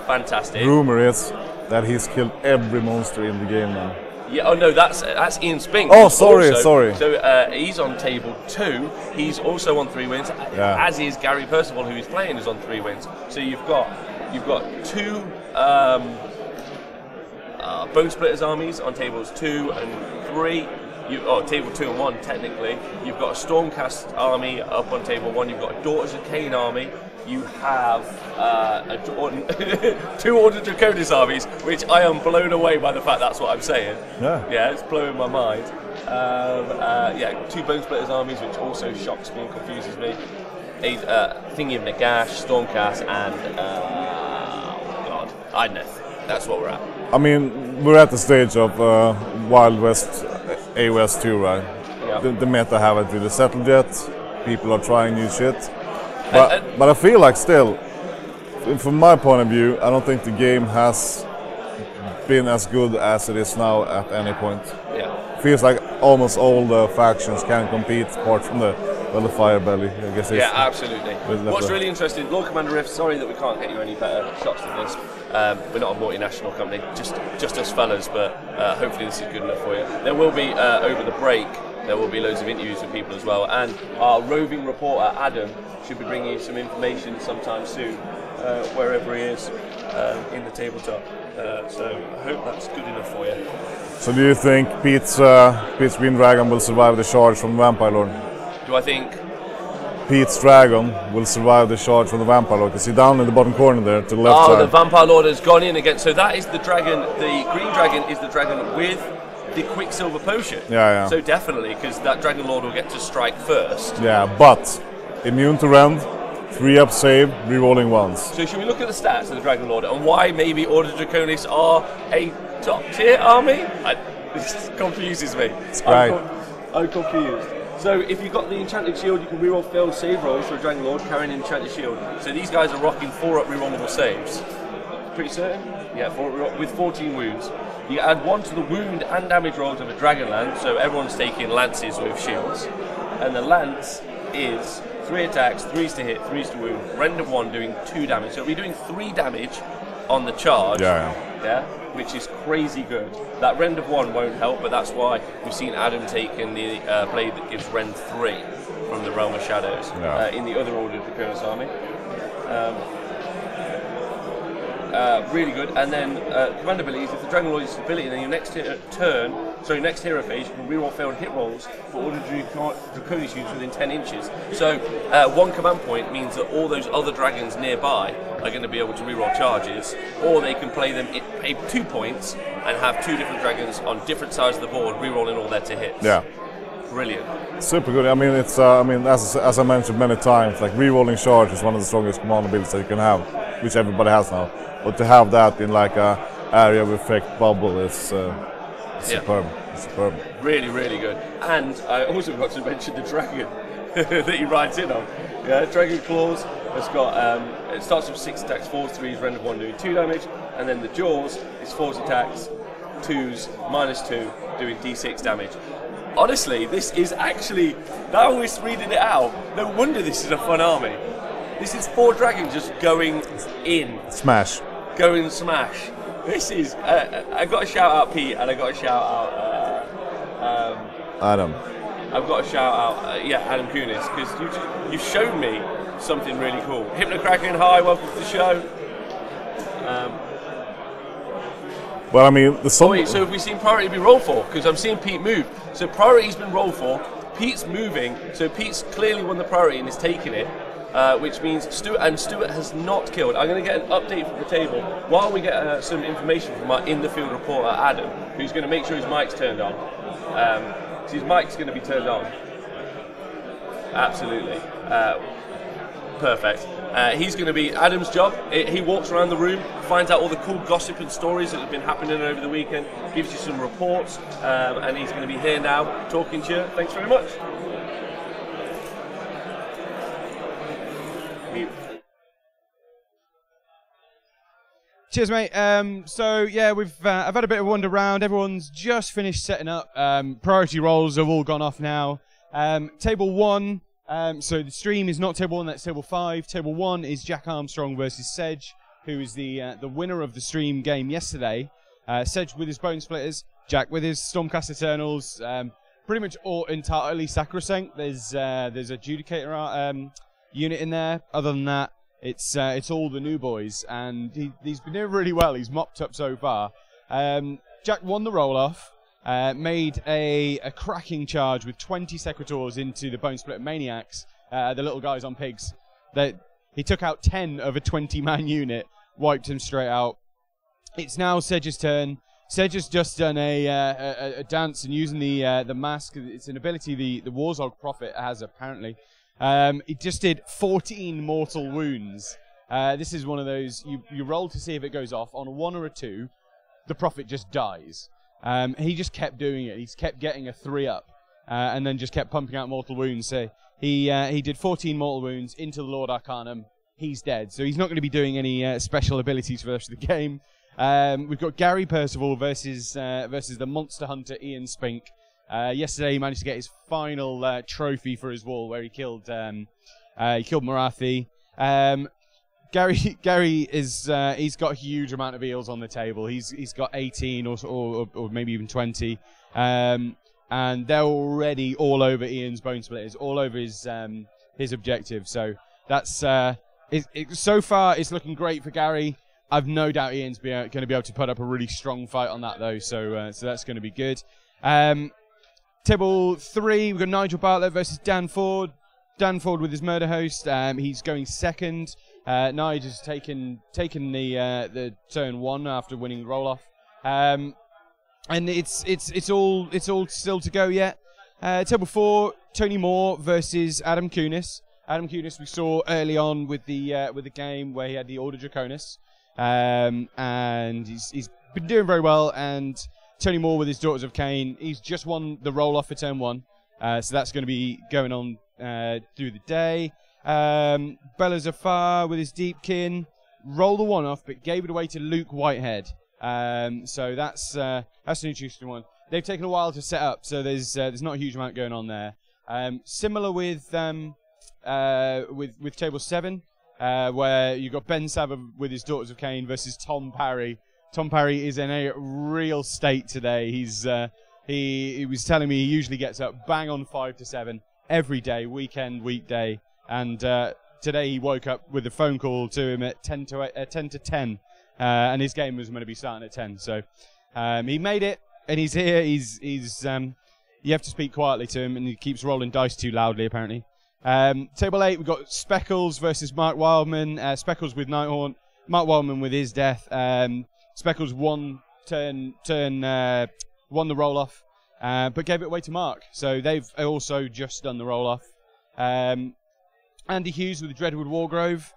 Fantastic. Rumor is that he's killed every monster in the game now. Yeah, oh no, that's Ian Spink. Oh, sorry. So he's on table 2. He's also on 3 wins, as is Gary Percival, who he's playing, is on 3 wins. So you've got 2 Bone Splitters armies on tables 2 and 3. Table 2 and 1 technically. You've got a Stormcast army up on table 1. You've got a Daughters of Cain army. You have 2 Order Draconis armies, which I am blown away by the fact that's what I'm saying. Yeah, it's blowing my mind. 2 Bone Splitters armies, which also shocks me and confuses me. Thingy of Nagash, Stormcast, and Idoneth. That's what we're at. I mean, we're at the stage of Wild West AOS 2, right? Yeah. The meta haven't really settled yet. People are trying new shit. But I feel like still, from my point of view, I don't think the game has been as good as it is now at any point. Yeah. Feels like almost all the factions can compete, apart from the Fire Belly, I guess. Yeah, absolutely. What's really interesting, Lord Commander Riff, sorry that we can't get you any better shots than this. We're not a multinational company, just us fellas, but hopefully this is good enough for you. There will be, over the break, there will be loads of interviews with people as well, and our roving reporter Adam should be bringing you some information sometime soon, wherever he is in the tabletop. So I hope that's good enough for you. So do you think Pete's Green Dragon will survive the charge from the Vampire Lord? Do I think Pete's Dragon will survive the charge from the Vampire Lord? Because he's down in the bottom corner there to the left side. The Vampire Lord has gone in again. So that is the dragon. The Green Dragon is the dragon with the Quicksilver Potion. Yeah. So definitely, because that Dragon Lord will get to strike first. Yeah, but immune to rend, 3-up save, rerolling once. So should we look at the stats of the Dragon Lord and why maybe Order Draconis are a top tier army? This confuses me. It's great. I'm confused. So if you've got the Enchanted Shield, you can reroll failed save rolls for a Dragon Lord carrying an Enchanted Shield. So these guys are rocking 4-up rerollable saves. Pretty certain? Yeah, 4 with 14 wounds. You add 1 to the wound and damage rolls of a Dragonlance, so everyone's taking lances with shields. And the lance is 3 attacks, 3s to hit, 3s to wound, rend of 1 doing 2 damage. So we're doing 3 damage on the charge. Yeah, which is crazy good. That rend of 1 won't help, but that's why we've seen Adam taking the blade that gives rend 3 from the Realm of Shadows in the other Order of the Draconis army. Really good. And then command abilities, if the Dragon Lord uses ability, then your next hero phase, you can reroll failed hit rolls for Order Draconis units within 10 inches. So 1 command point means that all those other dragons nearby are going to be able to reroll charges, or they can play them, pay 2 points and have 2 different dragons on different sides of the board rerolling all their to hits. Yeah. Brilliant. Super good. I mean, it's as I mentioned many times, like rerolling charge is one of the strongest command abilities that you can have, which everybody has now. But to have that in like a area of effect bubble is superb. It's superb. Really, really good. And I also forgot to mention the dragon that he rides in on. Yeah, Dragon Claws has got it starts with 6 attacks, 4s, 3s, rend of 1 doing 2 damage, and then the Jaws is 4 attacks, 2s, -2 doing d6 damage. Honestly, this is actually, now we're reading it out, no wonder this is a fun army. This is 4 dragons just going in. Smash. Go and smash. This is, I got to shout out Pete, and I got to shout out Adam. I've got to shout out, Adam Kunis, because you've shown me something really cool. Hypnocracken, hi, welcome to the show. Well, I mean, so have we seen priority be rolled for? Because I'm seeing Pete move. So priority's been rolled for, Pete's moving, so Pete's clearly won the priority and is taking it. Which means Stuart has not killed. I'm going to get an update from the table while we get some information from our in-the-field reporter Adam, who's going to make sure his mic's turned on. So his mic's going to be turned on. Absolutely. Perfect. He's going to be Adam's job. He walks around the room, finds out all the cool gossip and stories that have been happening over the weekend, gives you some reports, and he's going to be here now talking to you. Thanks very much. Cheers, mate. So yeah, I've had a bit of a wander around. Everyone's just finished setting up. Priority roles have all gone off now. Table 1. So the stream is not table 1. That's table 5. Table 1 is Jack Armstrong versus Sedge, who is the winner of the stream game yesterday. Sedge with his Bone Splitters, Jack with his Stormcast Eternals. Pretty much all entirely sacrosanct. There's Adjudicator unit in there. Other than that, it's all the new boys, and he's been doing really well. He's mopped up so far. Jack won the roll-off, made a cracking charge with 20 Secretors into the Bone Splitter Maniacs, the little guys on pigs. He took out 10 of a 20-man unit, wiped him straight out. It's now Sedge's turn. Sedge has just done a dance and using the mask. It's an ability the Warzog Prophet has, apparently. He just did 14 mortal wounds. This is one of those, you roll to see if it goes off. On a 1 or a 2, the Prophet just dies. He just kept doing it. He's kept getting a 3-up, and then just kept pumping out mortal wounds. So he did 14 mortal wounds into the Lord Arcanum. He's dead. So he's not going to be doing any special abilities for the rest of the game. We've got Gary Percival versus the Monster Hunter Ian Spink. Yesterday he managed to get his final trophy for his wall, where he killed Marathi. Gary is he's got a huge amount of eels on the table. He's got 18 or maybe even 20, and they're already all over Ian's Bone Splitters, all over his objective. So that's so far it's looking great for Gary. I've no doubt Ian's going to be able to put up a really strong fight on that though. So that's going to be good. Table 3, we've got Nigel Bartlett versus Dan Ford. Dan Ford with his murder host. He's going second. Nigel has taken the turn 1 after winning the roll off. And it's all still to go yet. Table 4, Tony Moore versus Adam Kunis. Adam Kunis we saw early on with the game where he had the Order Draconis. And he's been doing very well, and Tony Moore with his Daughters of Cain, he's just won the roll-off for turn 1, so that's going to be going on through the day. Bella Zafar with his Deepkin, rolled the 1 off, but gave it away to Luke Whitehead. So that's an interesting one. They've taken a while to set up, so there's not a huge amount going on there. Similar with Table 7, where you've got Ben Savage with his Daughters of Cain versus Tom Parry. Tom Parry is in a real state today. He was telling me he usually gets up bang on 5 to 7 every day, weekend, weekday, and today he woke up with a phone call to him at 10 to 10, and his game was going to be starting at 10. So he made it, and he's here. He's you have to speak quietly to him, and he keeps rolling dice too loudly apparently. Table 8, we've got Speckles versus Mark Wildman. Speckles with Nighthaunt, Mark Wildman with his death. Speckles won the roll-off, but gave it away to Mark. So they've also just done the roll-off. Andy Hughes with the Dreadwood Wargrove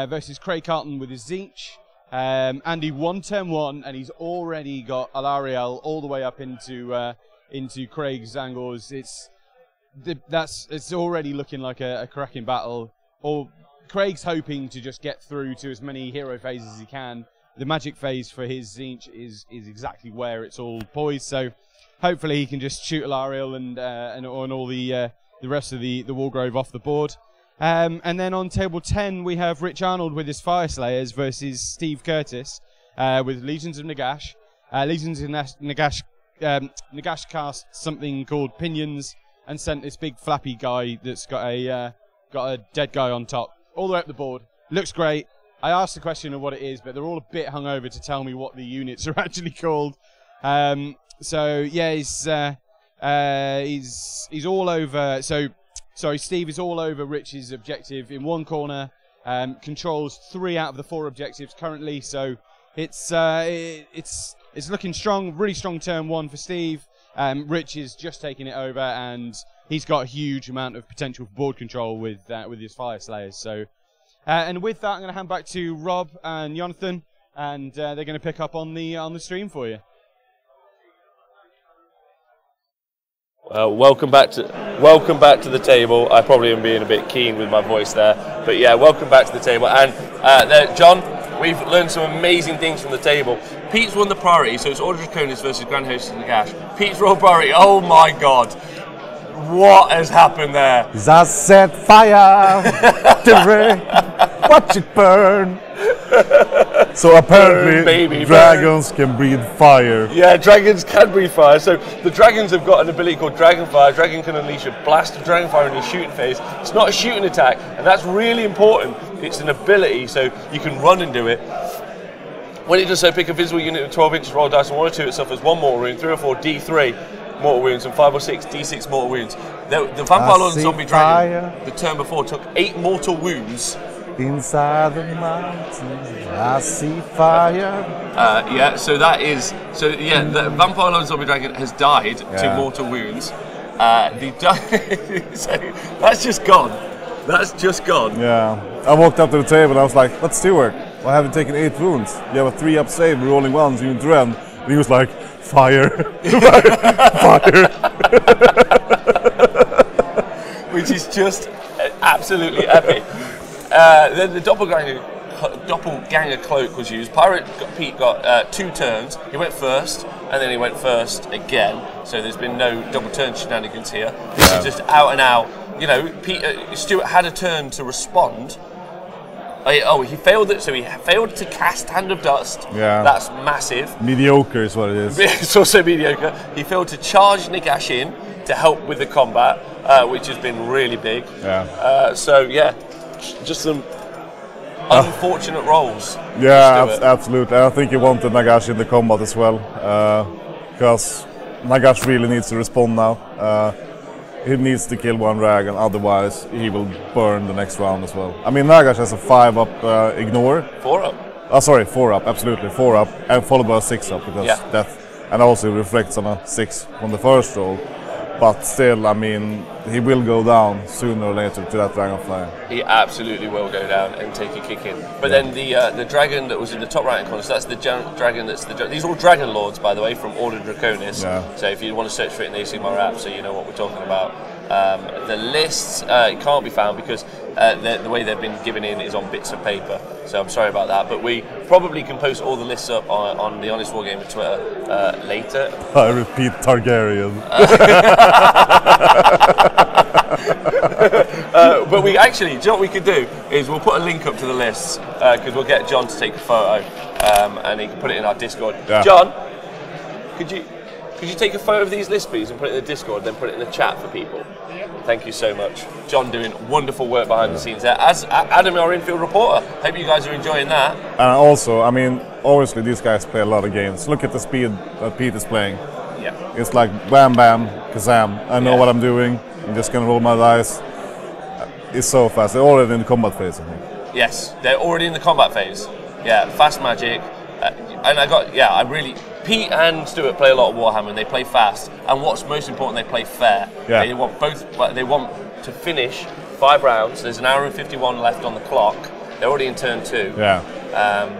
versus Craig Carlton with his Zinch. Andy won turn 1, and he's already got Alariel all the way up into Craig's angles. It's already looking like a cracking battle. Craig's hoping to just get through to as many hero phases as he can. The magic phase for his Zinch is exactly where it's all poised, so hopefully he can just shoot Alariel and all the rest of the Wargrove off the board. And then on table 10 we have Rich Arnold with his Fire Slayers versus Steve Curtis with Legions of Nagash. Legions of Nagash cast something called Pinions and sent this big flappy guy that's got a dead guy on top all the way up the board. Looks great. I asked the question of what it is, but they're all a bit hungover to tell me what the units are actually called. So yeah, he's all over. So sorry, Steve is all over Rich's objective in one corner. Controls 3 out of the 4 objectives currently. So it's looking strong. Really strong turn 1 for Steve. Rich is just taking it over, and he's got a huge amount of potential for board control with his Fire Slayers. So, and with that, I'm going to hand back to Rob and Jonathan, and they're going to pick up on the stream for you. Welcome back to the table. I probably am being a bit keen with my voice there, but yeah, welcome back to the table. And John, we've learned some amazing things from the table. Pete's won the priority, so it's Order Draconis versus Grand Host Nagash. Pete's roll priority. Oh my God, what has happened there? I set fire to rain, watch it burn. So apparently dragons can breathe fire. Yeah, dragons can breathe fire. So the dragons have got an ability called Dragon Fire. A dragon can unleash a blast of dragon fire in your shooting phase. It's not a shooting attack, and that's really important. It's an ability, so you can run and do it. When it does so, pick a visible unit of 12 inches, roll dice, and 1 or 2, it suffers 1 mortal wound, 3 or 4 D3 mortal wounds, and 5 or 6 D6 mortal wounds. The Vampire Lord and Zombie Dragon, the turn before, took 8 mortal wounds. Inside the mountains, I see fire. Yeah, so the Vampire Lord Zombie Dragon has died to mortal wounds. So that's just gone. That's just gone. Yeah, I walked up to the table and I was like, "What's Stewart? Why have you taken 8 wounds? You have a 3-up save, rolling ones, you dread." And he was like, "Fire, fire." Which is just absolutely epic. Then the doppelganger cloak was used. Pete got 2 turns. He went first, and then he went first again. So there's been no double turn shenanigans here. This is just out and out. You know, Stuart had a turn to respond. He failed it. So he failed to cast Hand of Dust. Yeah, that's massive. Mediocre is what it is. It's also mediocre. He failed to charge Nagash in to help with the combat, which has been really big. Yeah. So yeah. Just some unfortunate rolls. Yeah, absolutely. I think he wanted Nagash in the combat as well, because Nagash really needs to respond now. He needs to kill 1 dragon, otherwise he will burn the next round as well. I mean, Nagash has a 5-up ignore. 4-up. Oh, sorry, 4-up, absolutely, 4-up, and followed by a 6-up because death, and also reflects on a 6 from the first roll. But still, I mean, he will go down sooner or later to that dragonfly. He absolutely will go down and take a kick in. But then the dragon that was in the top right-hand corner, so that's the dragon that's these are all dragon lords, by the way, from Order Draconis. Yeah. So if you want to search for it in the Sigmar app, so you know what we're talking about. The lists can't be found because the way they've been given in is on bits of paper. So I'm sorry about that, but we probably can post all the lists up on the Honest Wargamer Twitter later. I repeat, Targaryen. But we actually, do you know what we could do? Is we'll put a link up to the lists because we'll get John to take a photo and he can put it in our Discord. Yeah. John, could you take a photo of these lists, please, and put it in the Discord, then put it in the chat for people? Yeah. Thank you so much. John doing wonderful work behind the scenes there. As Adam, our infield reporter, hope you guys are enjoying that. Also, I mean, obviously these guys play a lot of games. Look at the speed that Pete is playing. Yeah. It's like bam, bam, kazam. I know what I'm doing. I'm just going to roll my dice. It's so fast. They're already in the combat phase, I think. Yes, they're already in the combat phase. Yeah, fast magic. Pete and Stuart play a lot of Warhammer and they play fast. And what's most important, they play fair. Yeah. They want to finish 5 rounds. There's an hour and 51 left on the clock. They're already in turn 2. Yeah.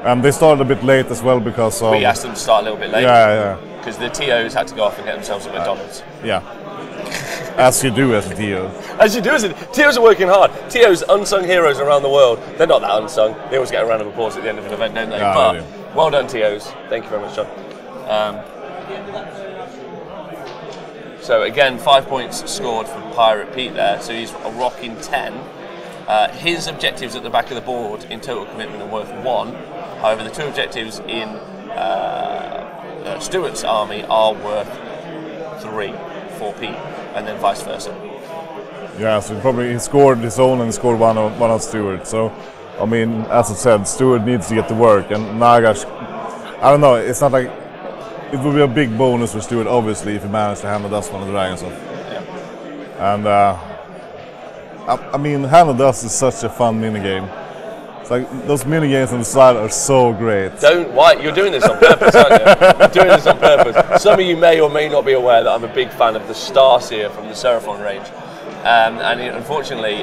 And they started a bit late as well because of... We asked them to start a little bit late. Yeah. Because the TOs had to go off and get themselves a McDonald's. Yeah. As you do as a TO. As you do as a... TOs are working hard. TOs, unsung heroes around the world. They're not that unsung. They always get a round of applause at the end of an event, don't they? Yeah, but well done, TOs. Thank you very much, John. So again, 5 points scored for Pirate Pete there. So he's rocking 10. His objectives at the back of the board in total commitment are worth 1. However, the 2 objectives in Stuart's army are worth 3 for Pete, and then vice versa. Yeah, so he scored his own and scored one on Stuart. So, I mean, as I said, Stuart needs to get to work, and Nagash, I don't know, it's not like, it would be a big bonus for Stuart, obviously, if he managed to handle Dust one of the dragons off. Yeah. And, I mean, Hand of Dust is such a fun minigame. It's like those mini games on the side are so great. Why? You're doing this on purpose, aren't you? You're doing this on purpose. Some of you may or may not be aware that I'm a big fan of the Starseer from the Seraphon range. And unfortunately,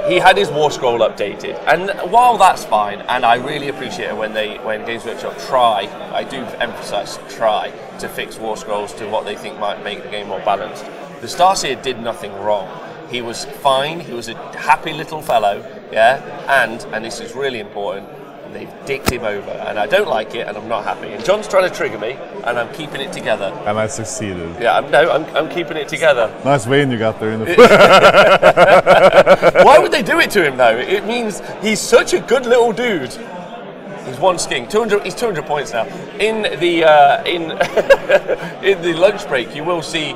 he had his War Scroll updated, and while that's fine, and I really appreciate it when Games Workshop try, I do emphasise try to fix War Scrolls to what they think might make the game more balanced. The Starseer did nothing wrong. He was fine. He was a happy little fellow, yeah. And this is really important. They've dicked him over, and I don't like it, and I'm not happy. And John's trying to trigger me, and I'm keeping it together. And I succeeded. Yeah, I'm keeping it together. Nice vein you got there in the. Why would they do it to him though? It means he's such a good little dude. He's one sking. 200. He's 200 points now. In the in the lunch break, you will see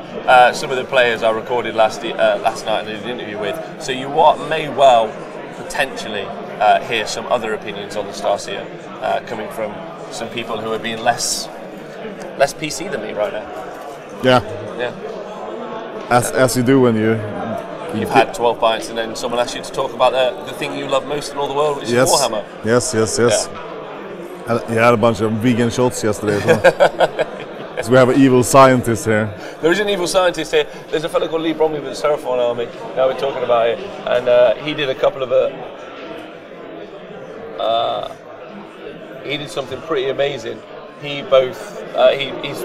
some of the players I recorded last night and did an interview with. So you may well potentially hear some other opinions on the Starseer coming from some people who are being less PC than me right now. Yeah. Yeah. As you do when you've had 12 pints and then someone asks you to talk about the thing you love most in all the world, which is Warhammer. Yes. Yeah. You had a bunch of vegan shots yesterday as well. Yes. So we have an evil scientist here. There is an evil scientist here. There's a fellow called Lee Bromley with the Seraphon army. Now we're talking about it, and he did a couple of he did something pretty amazing. He's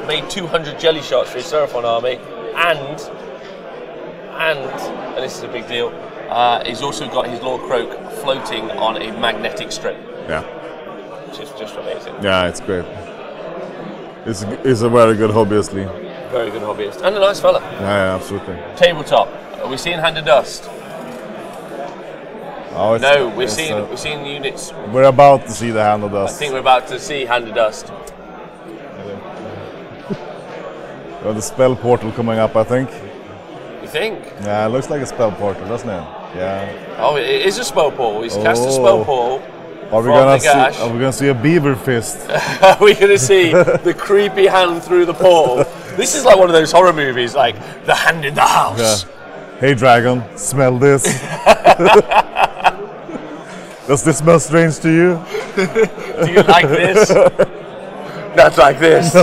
made 200 jelly shots for his Seraphon army, and this is a big deal. He's also got his Lord Croak floating on a magnetic strip. Yeah. Which is just amazing. Yeah, it's great. He's a very good hobbyist, Lee. Very good hobbyist. And a nice fella. Yeah, absolutely. Tabletop. Are we seeing Hand of Dust? Oh, no, we're seeing units. We're about to see the Hand of Dust. I think we're about to see Hand of Dust. We have the spell portal coming up, I think. You think? Yeah, it looks like a spell portal, doesn't it? Yeah. Oh, it is a spell portal. He's cast a spell portal. Are we gonna see a beaver fist? Are we gonna see the creepy hand through the portal? This is like one of those horror movies, like The Hand in the House. Yeah. Hey dragon, smell this. Does this smell strange to you? Do you like this? Not like this.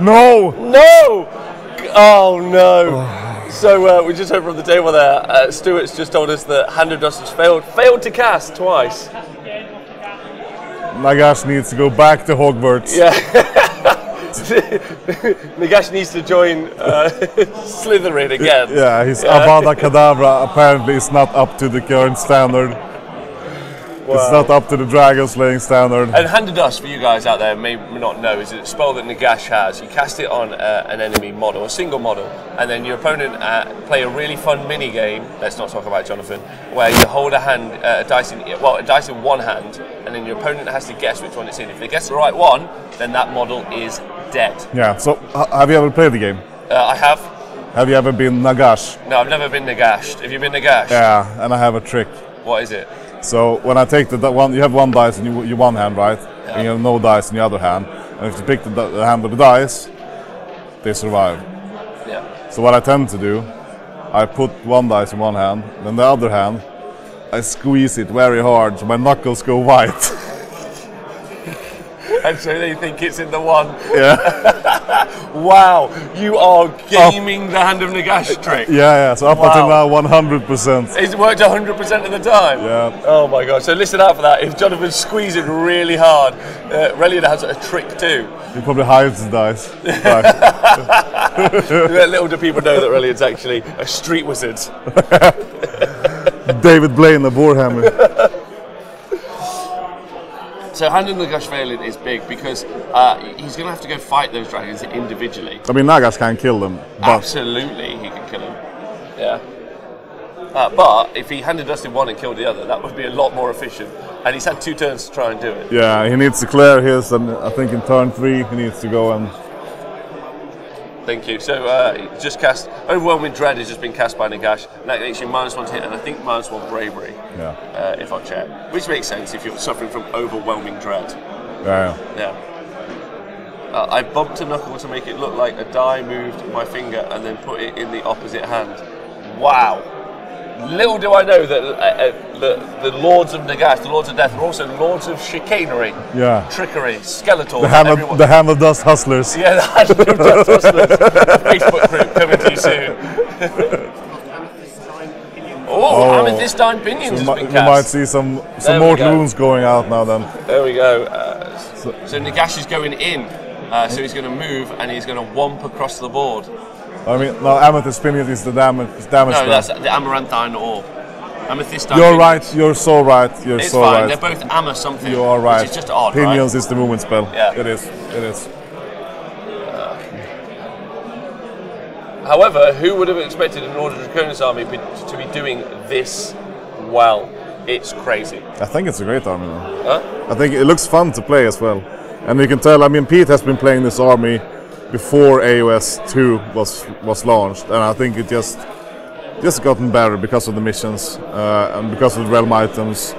No! No! Oh no! So we just heard from the table there. Stuart's just told us that Hand of Dust has failed to cast twice. Nagash needs to go back to Hogwarts. Yeah. Nagash needs to join Slytherin again. Yeah, his Avada Kedavra apparently is not up to the current standard. Wow. It's not up to the dragon slaying standard. And Hand of Dust, for you guys out there may not know, is a spell that Nagash has. You cast it on an enemy model, a single model, and then your opponent play a really fun mini game. Let's not talk about it, Jonathan, where you hold a dice in one hand, and then your opponent has to guess which one it's in. If they guess the right one, then that model is dead. Yeah. So, have you ever played the game? I have. Have you ever been Nagash? No, I've never been Nagashed. Have you been Nagashed? Yeah, and I have a trick. What is it? So when I take the one, you have one dice in your one hand, right? Yeah. And you have no dice in the other hand. And if you pick the hand with the dice, they survive. Yeah. So what I tend to do, I put one dice in one hand, then the other hand, I squeeze it very hard so my knuckles go white. And so they think it's in the one. Yeah. Wow, you are gaming the Hand of Nagash trick. Yeah. So up until now, 100%. It's worked 100% of the time. Yeah. Oh my god. So listen out for that. If Jonathan's squeezing really hard, Relian has a trick too. He probably hides the dice. Little do people know that Relian's actually a street wizard. David Blaine, the Warhammer. So Hand of Nagash failing is big because he's going to have to go fight those dragons individually. I mean, Nagash can kill them. Absolutely, he can kill them. Yeah. But if he handed us in one and killed the other, that would be a lot more efficient. And he's had 2 turns to try and do it. Yeah, he needs to clear his, and I think in turn 3 he needs to go and... Thank you. So just cast Overwhelming Dread has just been cast by Nagash, and that makes you -1 to hit, and I think -1 Bravery. Yeah. If I check, which makes sense if you're suffering from Overwhelming Dread. Yeah. Yeah. I bumped a knuckle to make it look like a die moved my finger and then put it in the opposite hand. Wow. Little do I know that the Lords of Nagash, the Lords of Death, are also Lords of Chicanery, trickery, skeletal. The Hand of Dust Hustlers. Yeah, the Hand of Dust Hustlers. Facebook group coming to you soon. Amethystine Pinions has been cast. We might see some more runes going out now then. There we go. So Nagash is going in, so he's going to move and he's going to womp across the board. I mean, no, Amethyst Pinions is the damage. No, that's the Amaranthine Orb. Amethystine. You're right. You're so right. It's fine. They're both Ama something. You are right. Which is just odd, Pinions right? is the movement spell. Yeah. It is. It is. However, who would have expected an Order Draconis army to be doing this well? It's crazy. I think it's a great army though. Huh? I think it looks fun to play as well. And you can tell, I mean, Pete has been playing this army before AOS 2 was launched, and I think it just gotten better because of the missions and because of the realm items.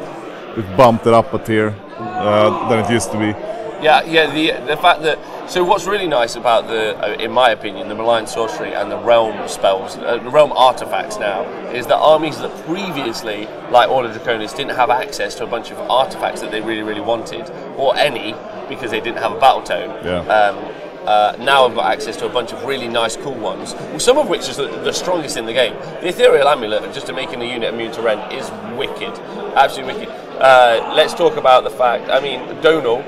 It bumped it up a tier than it used to be. Yeah. The fact that what's really nice about in my opinion, the Malign Sorcery and the realm spells, the realm artifacts now, is that armies that previously, like Order Draconis, didn't have access to a bunch of artifacts that they really, really wanted, or any, because they didn't have a battle tone. Now I've got access to a bunch of really nice, cool ones, some of which is the strongest in the game. The Ethereal Amulet, just to making a unit immune to rend, is wicked, absolutely wicked. Let's talk about the fact, I mean, Donal,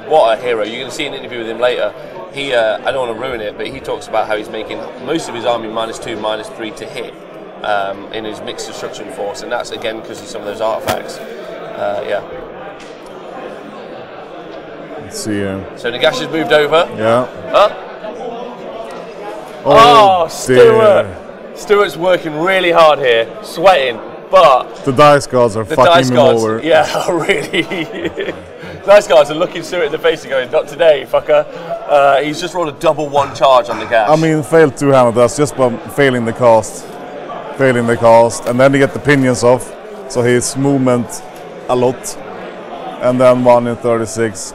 what a hero. You're going to see an interview with him later. He, I don't want to ruin it, but he talks about how he's making most of his army -2, -3 to hit in his mixed destruction force, and that's again because of some of those artifacts. Let's see. So Nagash has moved over. Yeah. Oh, Stuart! Stuart's working really hard here, sweating, but the dice gods are fucking him over. Yeah, really. Dice guards are looking Stuart in the face and going, "Not today, fucker." He's just rolled a double 1 charge on Nagash. I mean, failed 2-handed us just by failing the cast, and then you get the pinions off, so his movement a lot, and then 1 in 36.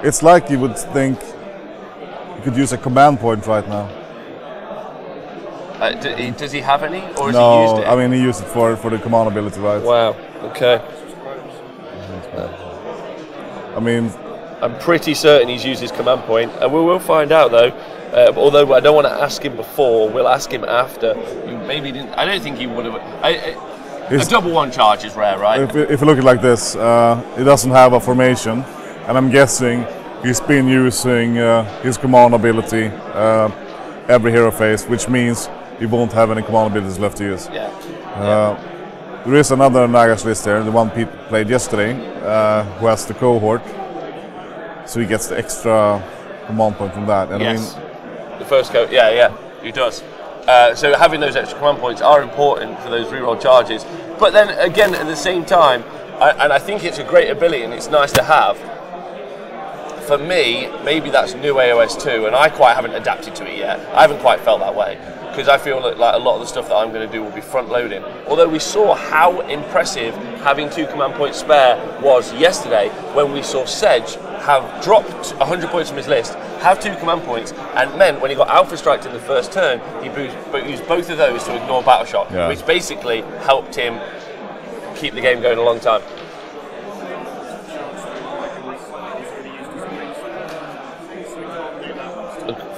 It's like you would think you could use a command point right now. Does he have any, or has no, he used it? I mean, he used it for the command ability, right? Wow. Okay. I mean, I'm pretty certain he's used his command point, and we will find out though. Although I don't want to ask him before, we'll ask him after. Maybe didn't. I don't think he would have. A double 1 charge is rare, right? If you look at it like this, he doesn't have a formation, and I'm guessing he's been using his command ability every hero phase, which means he won't have any command abilities left to use. There is another Nagash list here, the one Pete played yesterday, who has the cohort, so he gets the extra command point from that. And yes, I mean, the first cohort, he does. So having those extra command points are important for those reroll charges. But then again, at the same time, and I think it's a great ability and it's nice to have. For me, maybe that's new AOS 2, and I quite haven't adapted to it yet. I haven't quite felt that way, because I feel like a lot of the stuff that I'm going to do will be front-loading. Although we saw how impressive having 2 command points spare was yesterday, when we saw Sedge have dropped 100 points from his list, have 2 command points, and meant when he got Alpha Striked in the first turn, he used both of those to ignore Battle Shock, which basically helped him keep the game going a long time.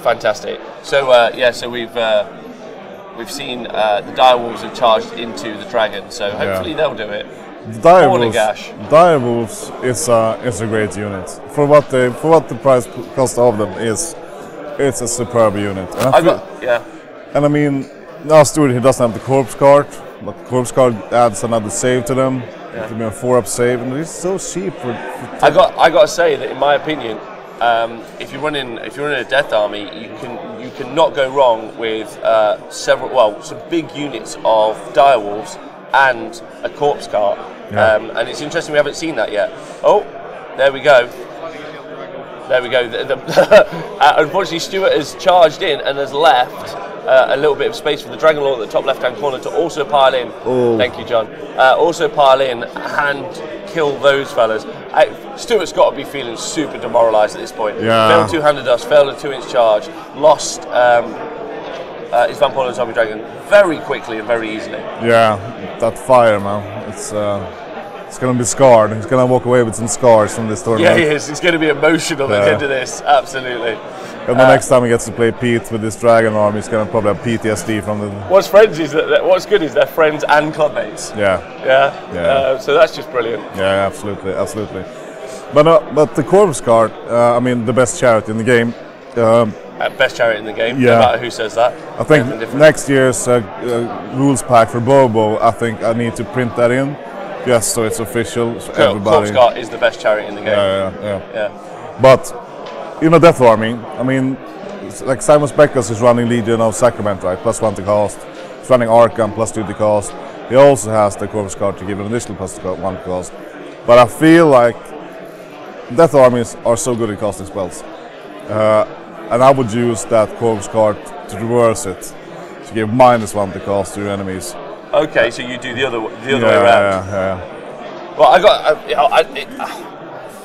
Fantastic. So so we've seen the direwolves have charged into the dragon. So hopefully they'll do it. Direwolves is a great unit for what the price cost of them is. It's a superb unit. And I mean, now Stuart, he doesn't have the corpse card, but the corpse card adds another save to them. It will be a 4-up save, and it's so cheap for I got to say that in my opinion, if you're running a death army, you cannot go wrong with some big units of direwolves and a corpse cart. And it's interesting we haven't seen that yet. Oh, there we go. There we go. Unfortunately, Stuart has charged in and has left a little bit of space for the Dragon Lord at the top left-hand corner to also pile in. Oh. Thank you, John. Also pile in and kill those fellas. Stuart's got to be feeling super demoralised at this point. Yeah. Failed 2-handed us, failed a 2-inch charge, lost his Vampire Zombie Dragon very quickly and very easily. Yeah, that fire, man. It's gonna be scarred. He's gonna walk away with some scars from this tournament. Yeah, he is. He's going to be emotional at the end of this. Absolutely. And the next time he gets to play Pete with this dragon arm, he's gonna probably have PTSD from the. What's good is they're friends and clubmates. Yeah. So that's just brilliant. Yeah, absolutely. But the corpse card, I mean, the best charity in the game. Best charity in the game. Yeah. No matter who says that. I think next year's rules pack for B.O.B.O, I think I need to print that in, just so it's official. So everybody. Corpse card is the best charity in the game. Yeah. But Death Army. I mean, it's like Simon Speckles is running Legion of Sacrament, right? +1 to cost. He's running Arkham +2 to cost. He also has the corpse card to give an additional +1 to cost. But I feel like Death Armies are so good at casting spells. And I would use that corpse card to reverse it, to give -1 to cost to your enemies. Okay, so you do the other way around. Yeah. Well,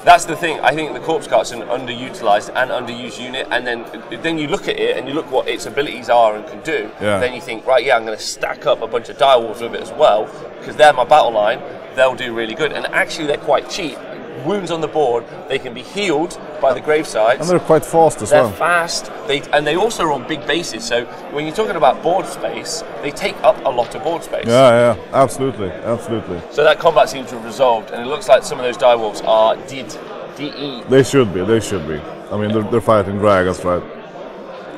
that's the thing. I think the corpse card's an underutilized and underused unit, and then you look at it and you look what its abilities are and can do. Yeah. Then you think, right, I'm going to stack up a bunch of direwolves with it as well, because they're my battle line. They'll do really good, and actually they're quite cheap. Wounds on the board, they can be healed by the gravesides. And they're quite fast as they're well. Fast, they also are on big bases, so when you're talking about board space, they take up a lot of board space. Yeah, absolutely. So that combat seems to have resolved, and it looks like some of those direwolves are DE. They should be. I mean, they're fighting dragons, right?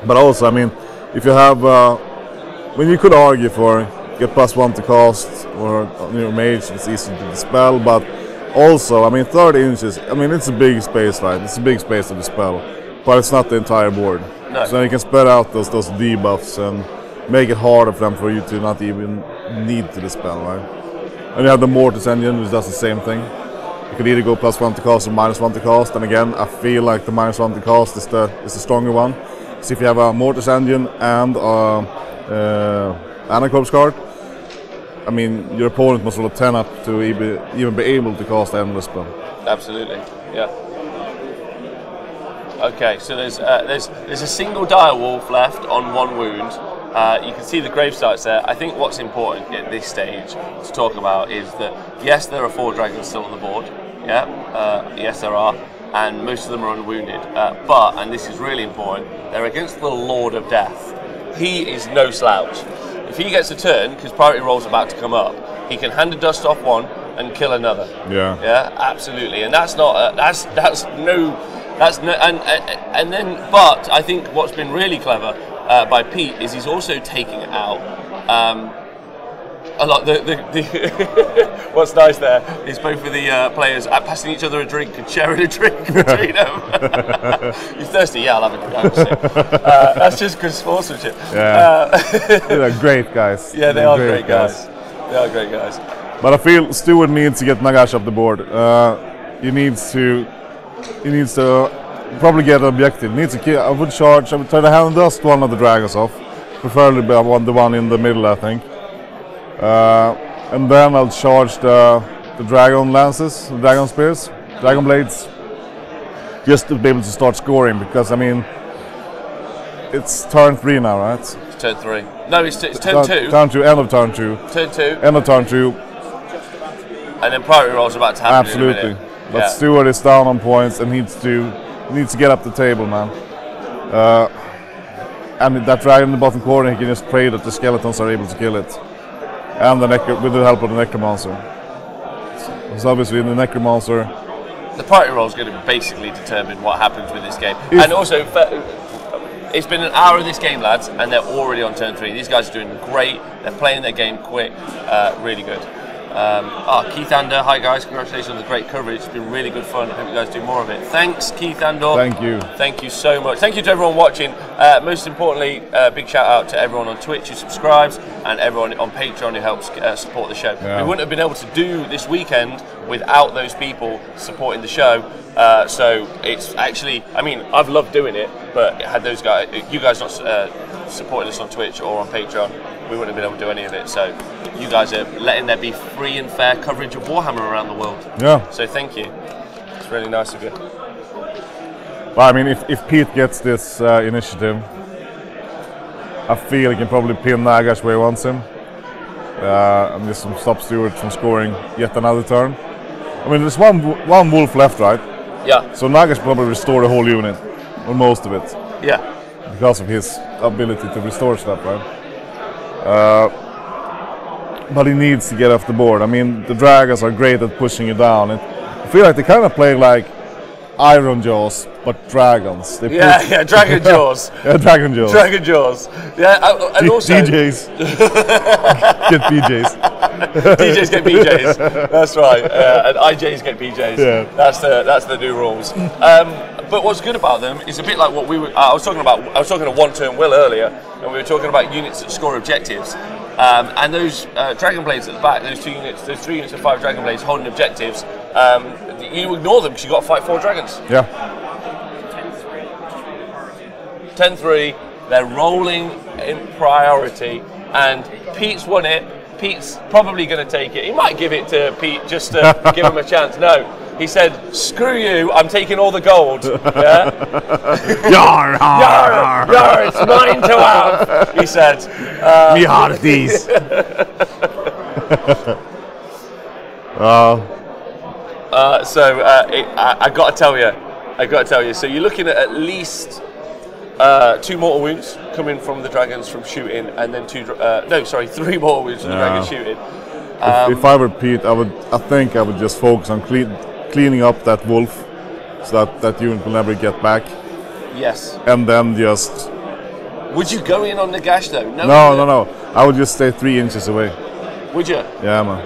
But also, I mean, if you have, when you could argue for get +1 to cost or mage, it's easy to dispel, but also, I mean, 30 inches, I mean, it's a big space, right? It's a big space to dispel, but it's not the entire board. No. So you can spread out those debuffs and make it harder for them for you to not even need to dispel, right? And you have the Mortis engine, which does the same thing. You could either go +1 to cost or -1 to cost, and again, I feel like the -1 to cost is the stronger one. So if you have a Mortis engine and a corpse card, I mean, your opponent must roll a 10 up to even be able to cast Endless Spell. Absolutely, yeah. Okay, so there's a single direwolf left on 1 wound. You can see the grave sites there. I think what's important at this stage to talk about is that yes, there are 4 dragons still on the board. Yeah, yes there are, and most of them are unwounded. But, and this is really important, they're against the Lord of Death. He is no slouch. If he gets a turn, because priority roll's about to come up, he can hand a dust off one and kill another. Yeah, absolutely. And that's not but I think what's been really clever by Pete is he's also taking it out. A lot. What's nice there is both of the players passing each other a drink and sharing a drink between them. You thirsty? Yeah, I'll have a drink. That's just good sportsmanship. Yeah, they're great guys. Yeah, they are great guys. They are great guys. But I feel Stuart needs to get Nagash up the board. He needs to probably get an objective. He needs to kill. I would try to hand dust one of the dragons off, preferably the one in the middle, I think. And then I'll charge the dragon lances, the dragon spears, dragon blades, just to be able to start scoring. Because I mean, it's turn 3 now, right? It's turn 3. No, it's turn 2. Turn 2, end of turn 2. Turn 2. End of turn 2. And then priority roll's about to happen. Absolutely. In a minute. But yeah. Stuart is down on points and needs to get up the table, man. And that dragon in the bottom corner, he can just pray that the skeletons are able to kill it. And with the help of the Necromancer. So obviously the Necromancer... The priority roll is going to basically determine what happens with this game. And also, it's been an hour of this game, lads, and they're already on turn 3. These guys are doing great. They're playing their game quick. Really good. Keith Ander, hi guys, congratulations on the great coverage. It's been really good fun. I hope you guys do more of it. Thanks, Keith Ander. Thank you. Thank you so much. Thank you to everyone watching. Most importantly, big shout out to everyone on Twitch who subscribes and everyone on Patreon who helps support the show. Yeah. We wouldn't have been able to do this weekend without those people supporting the show. So it's actually, I mean, I've loved doing it, but had those guys, you guys not supported us on Twitch or on Patreon, we wouldn't have been able to do any of it. So you guys are letting there be free and fair coverage of Warhammer around the world. Yeah. So thank you. It's really nice of you. Well, I mean, if Pete gets this initiative, I feel he can probably pin Nagash where he wants him. And just stop Stewart from scoring yet another turn. I mean, there's one wolf left, right? Yeah. So Nagash probably restore the whole unit, or most of it. Yeah. Because of his ability to restore stuff, right? But he needs to get off the board. I mean, the dragons are great at pushing you down. I feel like they kind of play like Iron Jaws, but dragons. Yeah, Dragon Jaws. Yeah, Dragon Jaws. Dragon Jaws. Yeah, and also DJs get BJs. DJs get BJs. That's right. And IJs get BJs. Yeah. That's the new rules. But what's good about them is a bit like what we were. I was talking to One-Turn Will earlier, and we were talking about units that score objectives. And those Dragon Blades at the back, those 3 units of 5 Dragon Blades holding objectives, you ignore them because you've got to fight 4 dragons. Yeah. 10-3, they're rolling in priority, and Pete's won it. Pete's probably going to take it. He might give it to Pete just to give him a chance. No, he said, "Screw you! I'm taking all the gold." Yeah. Yar, Yar, yar, it's mine to have. He said. Me hearties. I got to tell you. So you're looking at least 2 mortal wounds coming from the dragons from shooting, and then 3 mortal wounds from the dragons shooting. If I were Pete, I think I would just focus on cleaning up that wolf, so that unit will never get back. Yes. And then just. Would you go in on Nagash though? No. I would just stay 3 inches away. Would you? Yeah, man.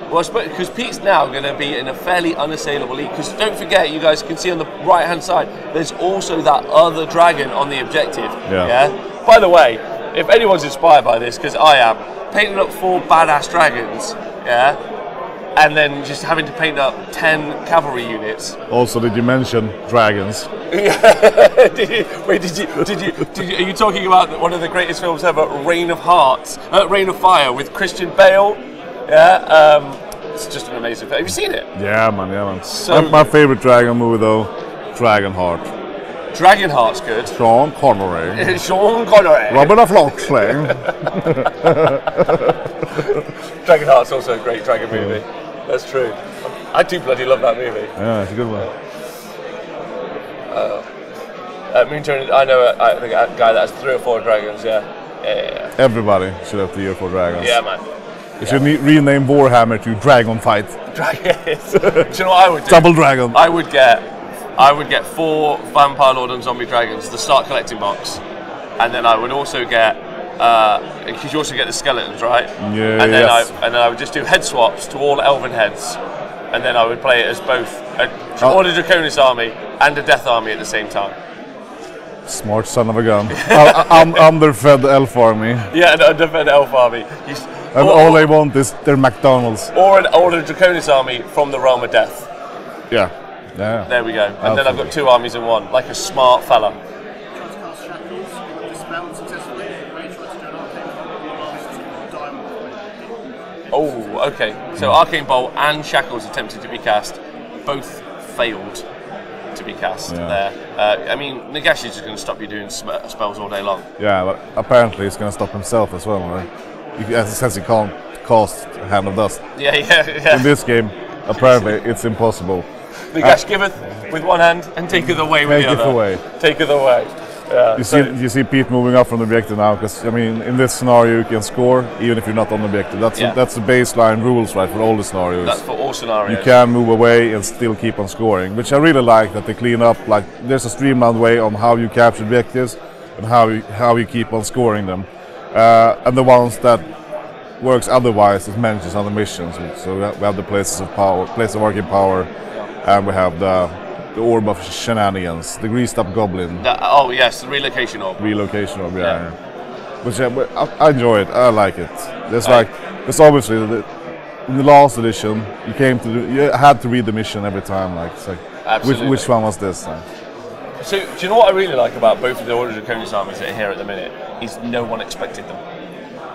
Well, I suppose because Pete's now going to be in a fairly unassailable league. Because don't forget, you guys can see on the right-hand side, there's also that other dragon on the objective. Yeah. By the way, if anyone's inspired by this, because I am, painting up 4 badass dragons, yeah, and then just having to paint up 10 cavalry units. Also, did you mention dragons? Did you? Are you talking about one of the greatest films ever, Reign of Fire, with Christian Bale? Yeah, it's just an amazing film. Have you seen it? Yeah, man. So my favorite dragon movie, though, Dragonheart. Dragonheart's good. Sean Connery. Sean Connery. Robin of Locksley. Dragonheart's also a great dragon movie. That's true. I do bloody love that movie. Yeah, it's a good one. Moonturn, I know a guy that has 3 or 4 dragons, yeah. Everybody should have 3 or 4 dragons. Yeah, man. You should rename Warhammer to Dragon Fight. Dragons. Do you know what I would do? Double dragon. I would get 4 Vampire Lord and Zombie Dragons, the start collecting box. And then I would also get, because you also get the skeletons, right? Yeah, and then I would just do head swaps to all elven heads. And then I would play it as both a Draconis army and a Death army at the same time. Smart son of a gun. Underfed elf army. Yeah, an underfed elf army. And all they want is their McDonald's. Or a Draconis army from the realm of death. Yeah. There we go. And then I've got 2 armies in one, like a smart fella. Oh, okay. So Arcane Bolt and Shackles attempted to be cast, both failed to be cast there. I mean, Nagash is just going to stop you doing spells all day long. Yeah, but apparently he's going to stop himself as well, right? Since he can't cast Hand of Dust. Yeah. In this game, apparently it's impossible. Nagash giveth with one hand and taketh away with the other. Taketh away. Yeah, you see Pete moving up from the objective now, because I mean, in this scenario you can score even if you're not on the objective. That's the baseline rules, right, for all the scenarios. That's for all scenarios. You can move away and still keep on scoring, which I really like that they clean up. Like, there's a streamlined way on how you capture objectives and how you keep on scoring them. And the ones that works otherwise is mentions on the missions. So we have the places of power, place of arcane power, and we have the orb of shenanigans, the greased up goblin. The relocation orb. Yeah. Which I enjoy it. I like it. There's obviously in the last edition you had to read the mission every time. Which one was this? So do you know what I really like about both of the Order of Draconis armies that are here at the minute? is no one expected them.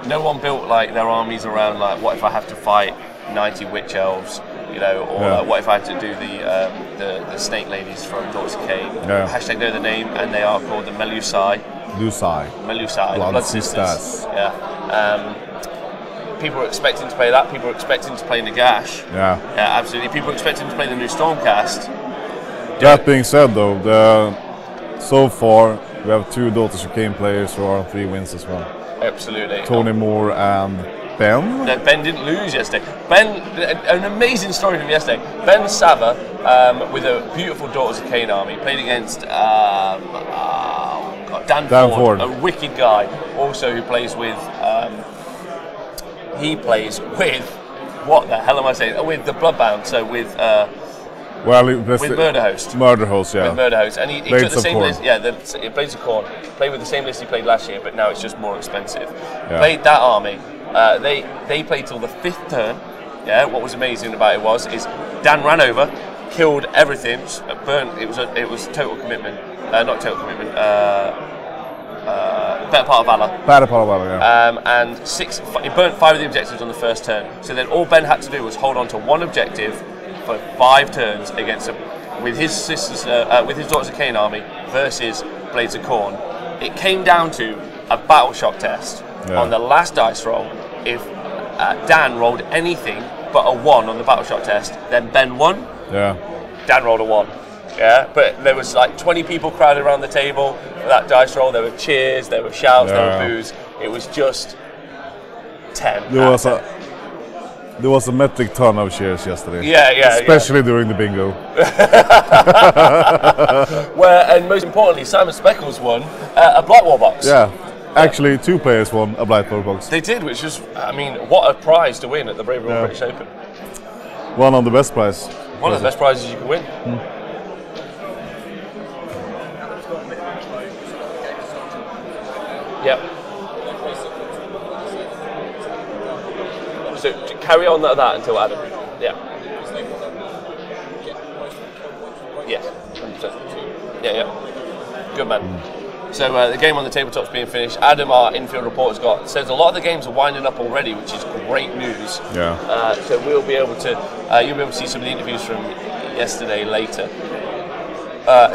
No one built like their armies around like, what if I have to fight 90 witch elves, you know, or like, what if I had to do the snake ladies from Daughters of Cain. Hashtag know the name, and they are called the Melusai. Melusai, the Blood Sisters. People are expecting to play that. People are expecting to play Nagash. Yeah, absolutely. People are expecting to play the new Stormcast. That being said, though, so far we have 2 Daughters of Cain players who are on 3 wins as well. Absolutely. Tony Moore and Ben. No, Ben didn't lose yesterday. Ben, an amazing story from yesterday. Ben Sava, with a beautiful Daughters of Cain army, played against Dan Ford, a wicked guy, also who plays with. He plays with, what the hell am I saying? With the Bloodbound, so with Murder Host. Murder Host, yeah. With Murder Host, and he took the same list. Yeah, Blades of Corn. Played with the same list he played last year, but now it's just more expensive. Yeah. Played that army. They played till the 5th turn. Yeah. What was amazing about it is Dan ran over, killed everything, burned. It was total commitment. Not total commitment. Better Part of Valor. Better Part of Valor, yeah. And he burnt 5 of the objectives on the first turn. So then all Ben had to do was hold on to 1 objective for 5 turns against with his sisters, with his Daughters of Cain army versus Blades of Corn. It came down to a battle shock test on the last dice roll. If Dan rolled anything but a 1 on the battle shock test, then Ben won. Yeah. Dan rolled a 1. Yeah, but there was like 20 people crowded around the table for that dice roll. There were cheers, there were shouts, there were boos. It was just 10. There was a metric ton of cheers yesterday. Yeah. Especially during the bingo. And most importantly, Simon Speckles won a Blight War box. Yeah. Actually, 2 players won a Blight War box. They did, which was, I mean, what a prize to win at the Bravery One British Open. One of the best prizes. One of the best prizes you can win. Yep. So carry on that until Adam. Yeah. Yes. 100%. Yeah. Good man. So the game on the tabletop's being finished. Adam, our infield reporter, says a lot of the games are winding up already, which is great news. Yeah. So we'll be able to, you'll be able to see some of the interviews from yesterday later.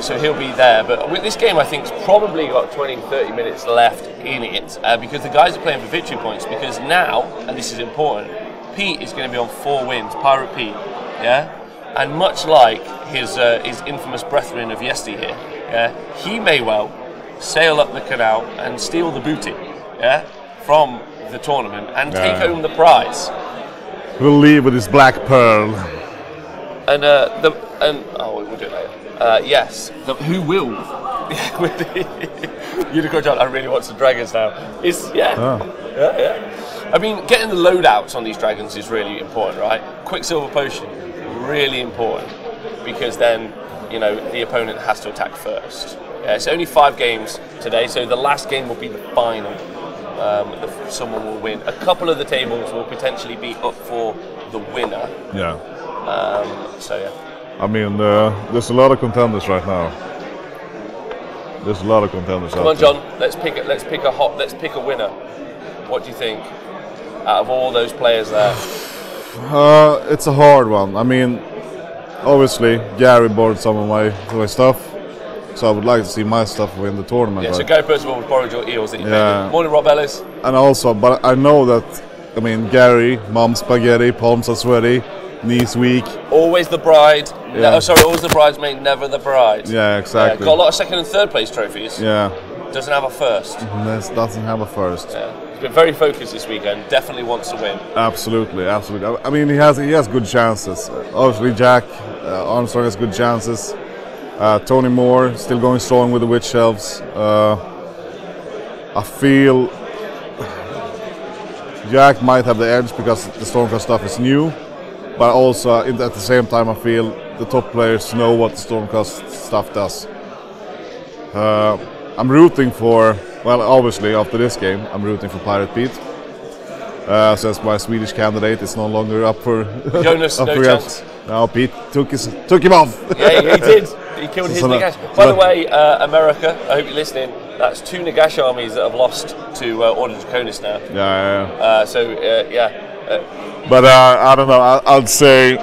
So he'll be there, but with this game I think it's probably got 20-30 minutes left in it because the guys are playing for victory points, because now, and this is important, Pete is going to be on 4 wins, Pirate Pete, yeah? And much like his infamous brethren of yesteryear, yeah, he may well sail up the canal and steal the booty, yeah, from the tournament and take home the prize. We'll leave with his black pearl. And we'll do it later. Yes, who will? Unicorn John, I really want some dragons now. Yeah. I mean, getting the loadouts on these dragons is really important, right? Quicksilver Potion, really important, because then, you know, the opponent has to attack first. Yeah, it's only 5 games today, so the last game will be the final. Someone will win. A couple of the tables will potentially be up for the winner. Yeah. So yeah. I mean, there's a lot of contenders right now. There's a lot of contenders. Come on, John. Let's pick a winner. What do you think? Out of all those players there. It's a hard one. I mean, obviously Gary borrowed some of my stuff, so I would like to see my stuff win the tournament. Yeah. So Gary Percival borrowed your eels that you played. Morning, Rob Ellis. And also, but I know that. I mean, Gary, mom spaghetti, palms are sweaty. Knees weak. Always the bride. Yeah. Always the bridesmaid, never the bride. Yeah, exactly. Got a lot of 2nd and 3rd place trophies. Yeah. Doesn't have a 1st. Doesn't have a 1st. Yeah. He's been very focused this weekend. Definitely wants to win. Absolutely. I mean, he has good chances. Obviously, Jack Armstrong has good chances. Tony Moore still going strong with the Witch Elves. I feel Jack might have the edge because the Stormcast stuff is new. But also, at the same time, I feel the top players know what the Stormcast stuff does. I'm rooting for, well, obviously, after this game, I'm rooting for Pirate Pete. Since my Swedish candidate is no longer up for... Jonas, no chance. No, Pete took him off. Yeah, he did. He killed his Nagash. By the way, America, I hope you're listening. That's 2 Nagash armies that have lost to Order Draconis now. Yeah. But I don't know. I'd say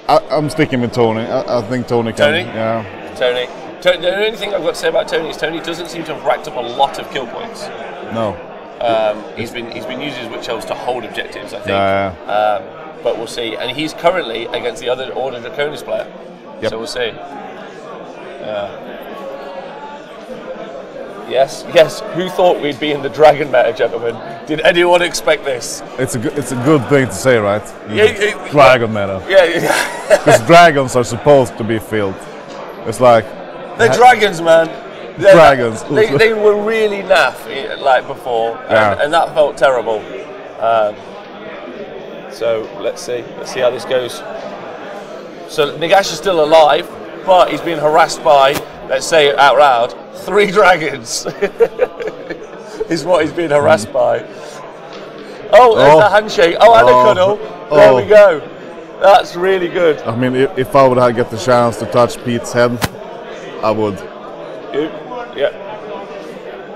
I'm sticking with Tony. I think Tony can. Tony? Yeah. Tony. The only thing I've got to say about Tony is Tony doesn't seem to have racked up a lot of kill points. No. He's been using his witch elves to hold objectives, I think. Yeah. But we'll see. And he's currently against the other Order Draconis player. Yep. So we'll see. Yes. Who thought we'd be in the dragon meta, gentlemen? Did anyone expect this? It's a good thing to say, right? Yeah, dragon meta. Yeah. Because dragons are supposed to be filled. It's like they're dragons, man. Dragons. They were really naff like before, and that felt terrible. So let's see how this goes. So Nagash is still alive, but he's been harassed by, let's say it out loud, 3 dragons. Is what he's been harassed by. Oh, there's a handshake. Oh, and a cuddle. There we go. That's really good. I mean, if I would have get the chance to touch Pete's head, I would. Yeah.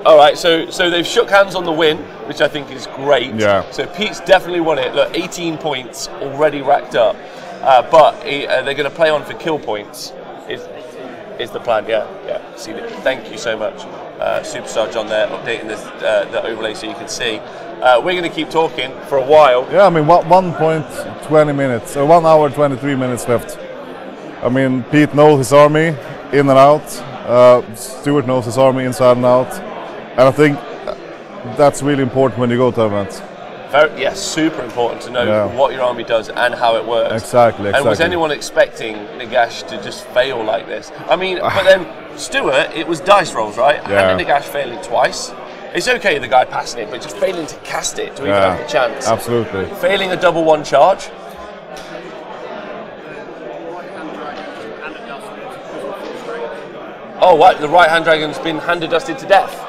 All right, so they've shook hands on the win, which I think is great. Yeah. So Pete's definitely won it. Look, 18 points already racked up, but they're going to play on for kill points. Is the plan? Yeah. See, thank you so much, Superstar John. There updating the overlay so you can see. We're going to keep talking for a while. Yeah, I mean, 1.20 minutes, 1 hour 23 minutes left. I mean, Pete knows his army in and out. Stuart knows his army inside and out, and I think that's really important when you go to events. Yes, super important to know what your army does and how it works. Exactly. And was anyone expecting Nagash to just fail like this? I mean, but then Stuart, it was dice rolls, right? Yeah. And Nagash failing twice. It's okay, the guy passing it, but just failing to cast it to even have the chance. Absolutely. Failing a double 1 charge. Oh, what? The right-hand dragon's been hand dusted to death.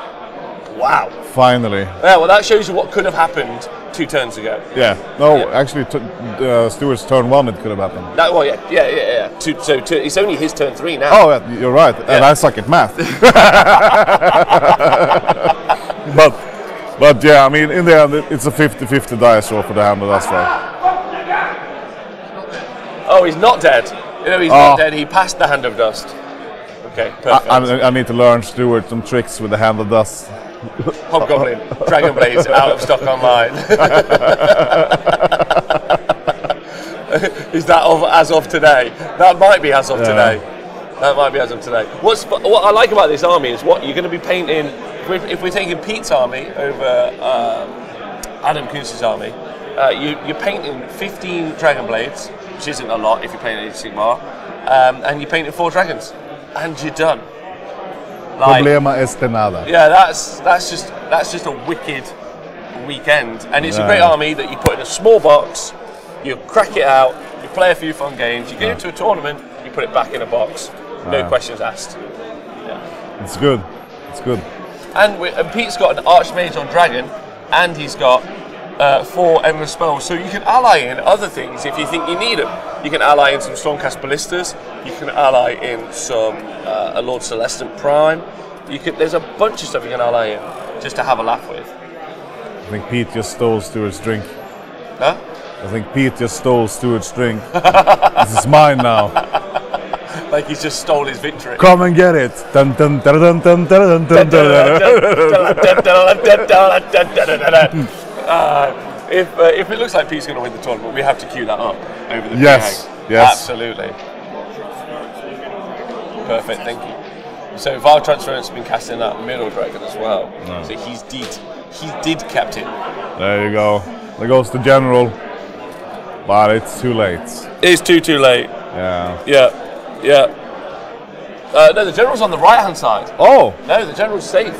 Wow. Finally. Yeah, well, that shows you what could have happened 2 turns ago. Yeah. No, actually, Stuart's turn 1, it could have happened. Well, yeah. So it's only his turn 3 now. Oh, yeah, you're right. And I suck at math. but yeah, I mean, in the end, it's a 50-50 dice roll for the hand of dust fight. Oh, he's not dead. He's not dead. He passed the hand of dust. Okay, perfect. I need to learn Stuart some tricks with the hand of dust. Hobgoblin, Dragon Blades, out of stock online. Is that as of today? That might be as of today. What I like about this army is what you're going to be painting. If we're taking Pete's army over Adam Kunz's army, you're painting 15 Dragon Blades, which isn't a lot if you're playing Age of Sigmar, and you're painting 4 dragons, and you're done. Problema este nada. Yeah, that's just a wicked weekend, and it's a great army that you put in a small box, you crack it out, you play a few fun games, you get into a tournament, you put it back in a box, no questions asked. Yeah. It's good. And Pete's got an Archmage on Dragon, and he's got 4 endless spells, so you can ally in other things if you think you need them. You can ally in some Stormcast Ballistas, you can ally in some a Lord Celestant Prime, there's a bunch of stuff you can ally in, just to have a laugh with. I think Pete just stole Stuart's drink. Huh? I think Pete just stole Stuart's drink. This is mine now. Like he's just stole his victory. Come and get it. Dun, dun, dun, dun, dun, dun, dun, dun, if it looks like Pete's going to win the tournament, we have to queue that up over the Yes. Absolutely. Perfect, thank you. So Vile Transference has been casting that middle dragon as well. No. So he did captain. There you go. There goes the general. But it's too late. It's too late. Yeah. No, the general's on the right hand side. Oh! No, the general's safe.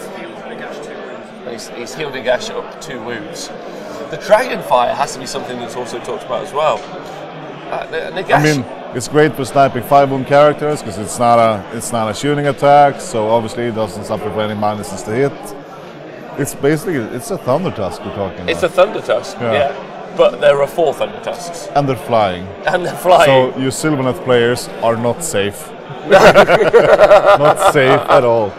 He's healed Nagash up 2 wounds. The Dragonfire has to be something that's also talked about as well. Nagash. I mean, it's great for sniping 5-wound characters because it's not a shooting attack, so obviously it doesn't suffer from any minuses to hit. It's a Thunder Tusk we're talking about. It's a Thunder Tusk, yeah. But there are 4 Thunder Tusks. And they're flying. So you Sylvaneth players are not safe. Not safe at all.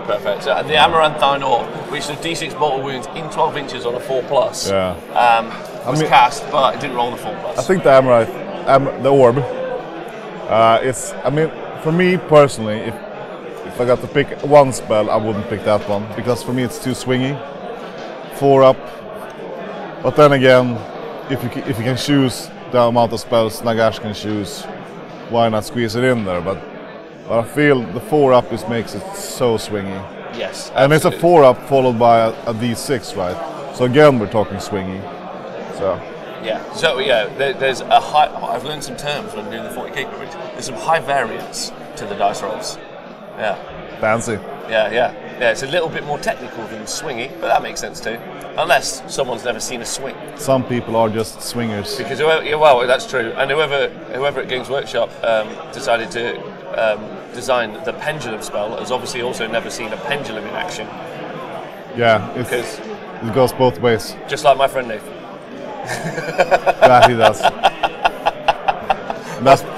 perfect. So the Amaranthine Orb, which is D6 mortal wounds in 12 inches on a 4+, was cast, but it didn't roll the 4+. I think the Amaranth, the Orb, is, I mean, for me personally, if I got to pick one spell, I wouldn't pick that one, because for me it's too swingy. 4 up. But then again, if you can choose the amount of spells Nagash can choose, why not squeeze it in there? But I feel the 4 up just makes it so swingy. Yes, and it's a 4 up followed by a D6, right? So again, we're talking swingy. So there's a high. I've learned some terms when doing the 40k coverage. There's some high variance to the dice rolls. Yeah. Fancy. Yeah. It's a little bit more technical than swingy, but that makes sense too. Unless someone's never seen a swing. Some people are just swingers. Because well, that's true. And whoever at Games Workshop decided to design the pendulum spell has obviously also never seen a pendulum in action. Yeah, it goes both ways. Just like my friend Nathan. That he does.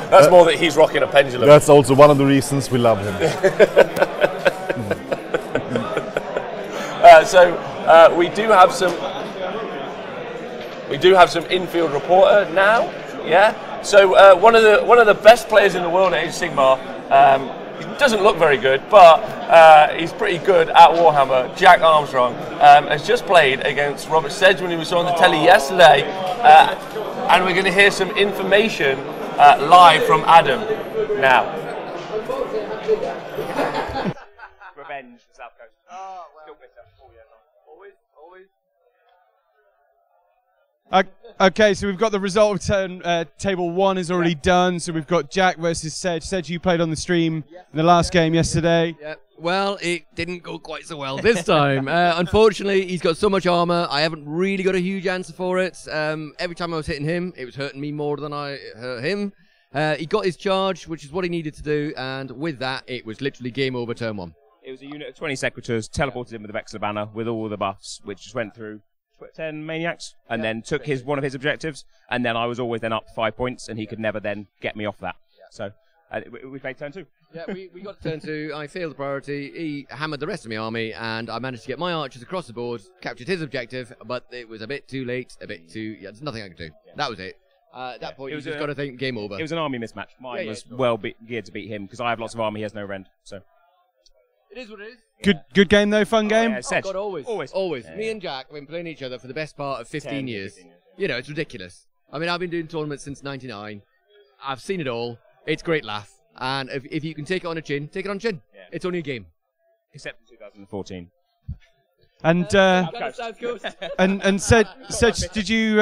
That's more that he's rocking a pendulum. That's also one of the reasons we love him. We do have some infield reporter now. Yeah. So one of the best players in the world at Age of Sigmar. He doesn't look very good, but he's pretty good at Warhammer. Jack Armstrong has just played against Robert Sedge when he was on the telly yesterday, and we're going to hear some information live from Adam now. Revenge, South Coast. Oh, well. Still bitter. Always. Okay, so we've got the result of table 1 is already done. So we've got Jack versus Sedge. Sedge, you played on the stream in the last game yesterday. Yeah. Well, it didn't go quite so well this time. Unfortunately, he's got so much armor. I haven't really got a huge answer for it. Every time I was hitting him, it was hurting me more than I hurt him. He got his charge, which is what he needed to do, and with that, it was literally game over turn 1. It was a unit of 20 Secretors, teleported him with the Vexler banner with all the buffs, which just went through 10 maniacs, and then took one of his objectives, and then I was always then up 5 points, and he could never then get me off that. So we played turn 2. Yeah, we got to turn 2. I failed the priority. He hammered the rest of my army, and I managed to get my archers across the board, captured his objective, but it was a bit too late, there's nothing I could do. Yeah. That was it. At that point, you just got to think game over. It was an army mismatch. Mine was well geared to beat him, because I have lots of army, he has no rend. So it is what it is. Good game though, fun game. Yeah, God, always. Yeah. Me and Jack have been playing each other for the best part of 15 years. You know, it's ridiculous. I mean, I've been doing tournaments since '99. I've seen it all. It's a great laugh. And if you can take it on a chin, take it on chin. Yeah. It's only a game. Except in 2014. And South Coast. and Sedge, did you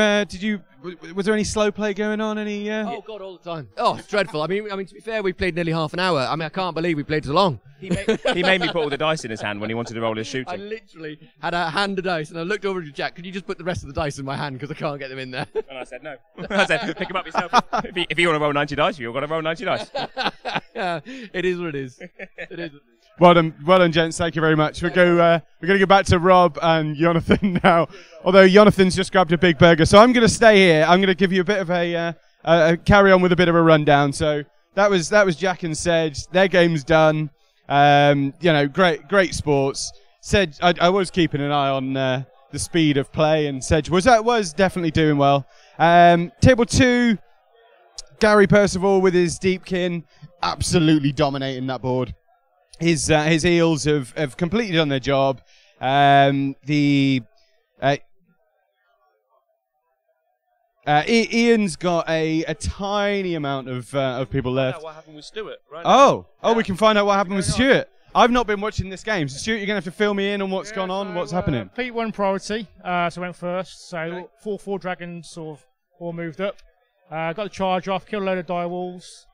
was there any slow play going on? Oh God, all the time. Oh, it's dreadful. I mean, to be fair, we played nearly half an hour. I mean, I can't believe we played so long. He made me put all the dice in his hand when he wanted to roll his shooting. I literally had a hand of dice, and I looked over to Jack. Could you just put the rest of the dice in my hand because I can't get them in there? And I said no. I said pick them up yourself. If you want to roll 90 dice, you've got to roll 90 dice. Yeah, it is what it is. It is. Well done, gents. Thank you very much. We're going to go back to Rob and Jonathan now. Although Jonathan's just grabbed a big burger, so I'm going to stay here. I'm going to give you a bit of a carry on with a bit of a rundown. So that was Jack and Sedge. Their game's done. Great sports. Sedge, I was keeping an eye on the speed of play, and Sedge was definitely doing well. Table 2, Gary Percival with his Deepkin, absolutely dominating that board. His eels have completely done their job. Ian's got a tiny amount of people left. What happened with Stuart? Right we can find out what happened with Stuart. I've not been watching this game. So Stuart, you're going to have to fill me in on what's gone on, what's happening. Pete won priority, so went first. So 4 dragons sort of all moved up. Got the charge off, killed a load of dire wolves.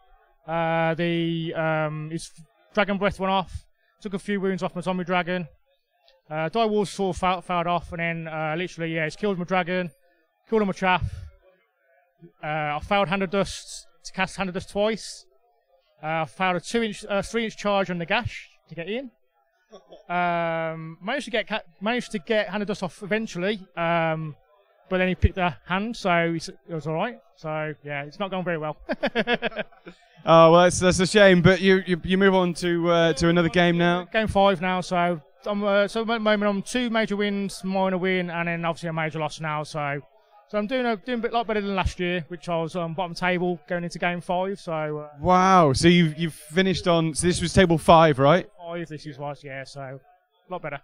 His Dragon Breath went off, took a few wounds off my zombie dragon. Dire wolves sort of fouled off, and then he's killed my dragon, killed him with chaff. I failed Hand of Dust to cast Hand of Dust twice. I failed a 3-inch charge on Nagash to get in. Managed to get Hand of Dust off eventually. but then he picked the hand, so it was all right. So yeah, it's not going very well. Oh well, that's a shame. But you move on to another game now. Game 5 now. So I'm at the moment I'm 2 major wins, minor win, and then obviously a major loss now. So I'm doing a bit lot better than last year, which I was bottom table going into game 5. So wow. So you've finished on. So this was table 5, right? 5. This was so a lot better.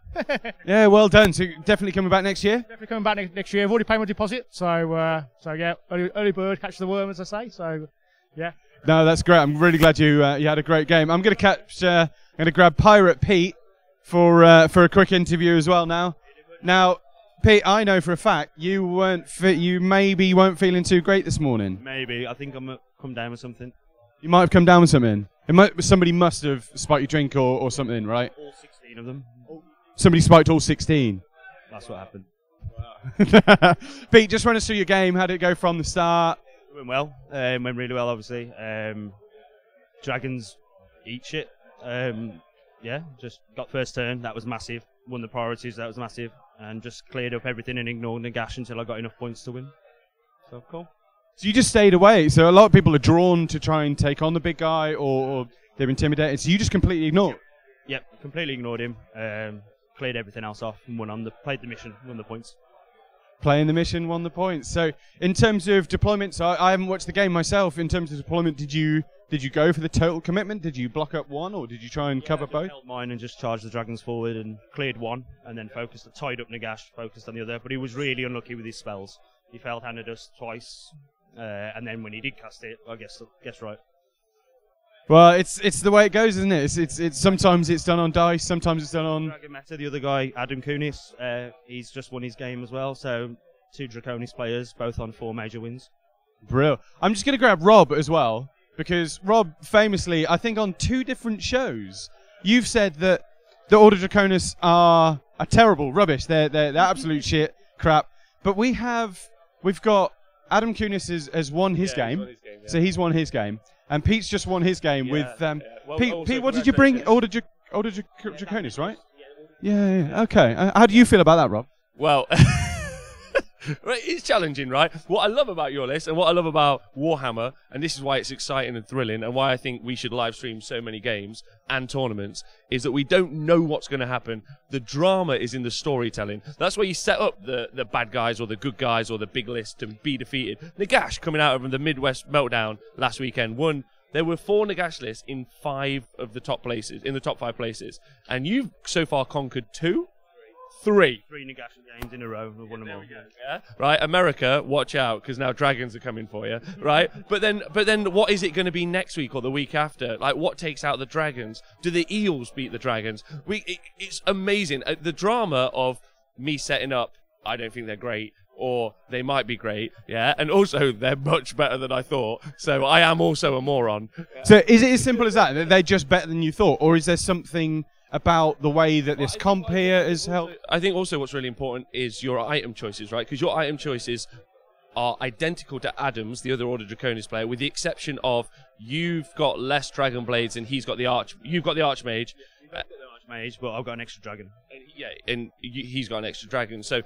Yeah, well done. So definitely coming back next year. Definitely coming back next year. I've already paid my deposit. So yeah, early bird catches the worm, as I say. So yeah. No, that's great. I'm really glad you had a great game. I'm going to grab Pirate Pete for a quick interview as well now. Now, Pete, I know for a fact you maybe weren't feeling too great this morning. Maybe. I think I'm come down with something. You might have come down with something. Somebody must have spiked your drink or something, right? All 16 of them. Somebody spiked all 16. That's what happened. Wow. Pete, just run us through your game. How did it go from the start? It went well. Went really well, obviously. Dragons eat shit. Yeah, just got first turn. That was massive. Won the priorities. That was massive. And just cleared up everything and ignored Nagash until I got enough points to win. So cool. So you just stayed away. So a lot of people are drawn to try and take on the big guy, or they're intimidated. So you just completely ignored. Yep, completely ignored him. Cleared everything else off and played the mission, won the points. Playing the mission, won the points. So in terms of deployment, so I haven't watched the game myself. In terms of deployment, did you go for the total commitment? Did you block up one, or did you try and cover both? I held mine and just charged the dragons forward and cleared one, and then tied up Nagash, focused on the other. But he was really unlucky with his spells. He failed handed us twice, and then when he did cast it, I guess right. Well, it's the way it goes, isn't it? It's sometimes it's done on dice, sometimes it's done on. Dragon Meta, the other guy, Idoneth, he's just won his game as well. So 2 Draconis players, both on 4 major wins. Brilliant. I'm just going to grab Rob as well, because Rob famously, I think on 2 different shows, you've said that the Order Draconis are terrible, rubbish. They're absolute shit, crap. But we've got Adam Kunis has won his game, so he's won his game. And Pete's just won his game with... Well, Pete, what did you bring? Order Draconis, right? Yeah, okay. How do you feel about that, Rob? Well, it's challenging, right? What I love about your list and what I love about Warhammer, and this is why it's exciting and thrilling, and why I think we should live stream so many games and tournaments, is that we don't know what's going to happen. The drama is in the storytelling. That's where you set up the bad guys or the good guys or the big list to be defeated. Nagash, coming out of the Midwest Meltdown last weekend, won. There were 4 Nagash lists in 5 of the top places, in the top 5 places, and you've so far conquered 2? 3 Nagash games in a row. We've won them all. Yeah. Right, America, watch out, because now dragons are coming for you, right? But then, what is it going to be next week or the week after? Like, what takes out the dragons? Do the eels beat the dragons? It's amazing. The drama of me setting up, I don't think they're great, or they might be great, yeah, and also they're much better than I thought. So I am also a moron. So is it as simple as that? That they're just better than you thought, or is there something about the way that this comp here has helped? I think also what's really important is your item choices, right? Because your item choices are identical to Adam's, the other Order Draconis player, with the exception of you've got less Dragon Blades and he's got the You've got the Archmage. Archmage, but I've got an extra dragon. Yeah, and he's got an extra dragon. So,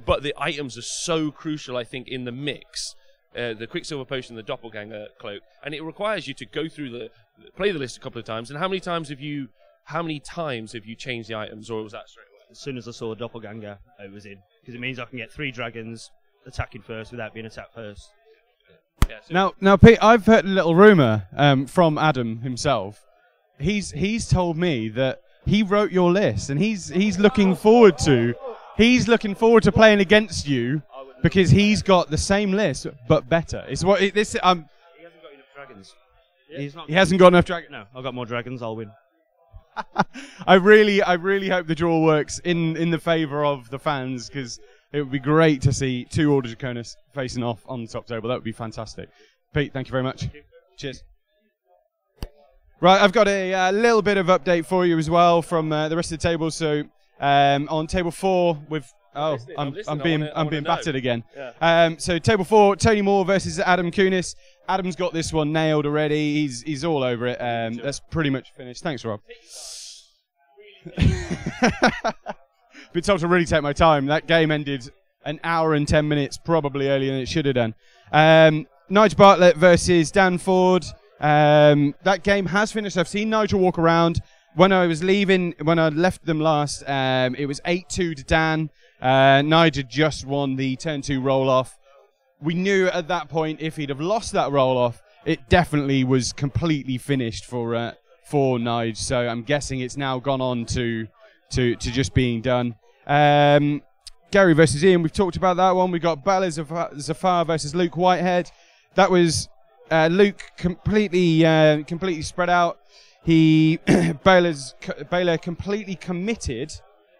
but the items are so crucial, I think, in the mix. The Quicksilver Potion, the Doppelganger Cloak, and it requires you to go through play the list a couple of times. And how many times have you changed the items, or was that straight away? As soon as I saw a Doppelganger, I was in. Because it means I can get 3 dragons attacking first without being attacked first. Yeah, so now, Pete, I've heard a little rumour from Adam himself. He's told me that he wrote your list, and he's looking forward to playing against you because he's got the same list but better. It's what this. He hasn't got enough dragons. He hasn't got enough dragons. No, I've got more dragons. I'll win. I really hope the draw works in the favour of the fans, because it would be great to see 2 Order Draconis facing off on the top table. That would be fantastic. Pete, thank you very much. Cheers. Right, I've got a little bit of update for you as well from the rest of the table. So on table 4, I'm being battered again. Yeah. So table 4, Tony Moore versus Adam Kunis. Adam's got this one nailed already. He's all over it. That's pretty much finished. Thanks, Rob. Been told to really take my time. That game ended an hour and 10 minutes, probably earlier than it should have done. Nigel Bartlett versus Dan Ford. That game has finished. I've seen Nigel walk around. When I left them last, it was 8-2 to Dan. Nigel just won the turn 2 roll-off. We knew at that point if he'd have lost that roll-off, it definitely was completely finished for Nigel. So I'm guessing it's now gone on to just being done. Gary versus Ian, we've talked about that one. We got Bala Zafar versus Luke Whitehead. That was Luke completely spread out. Bala completely committed,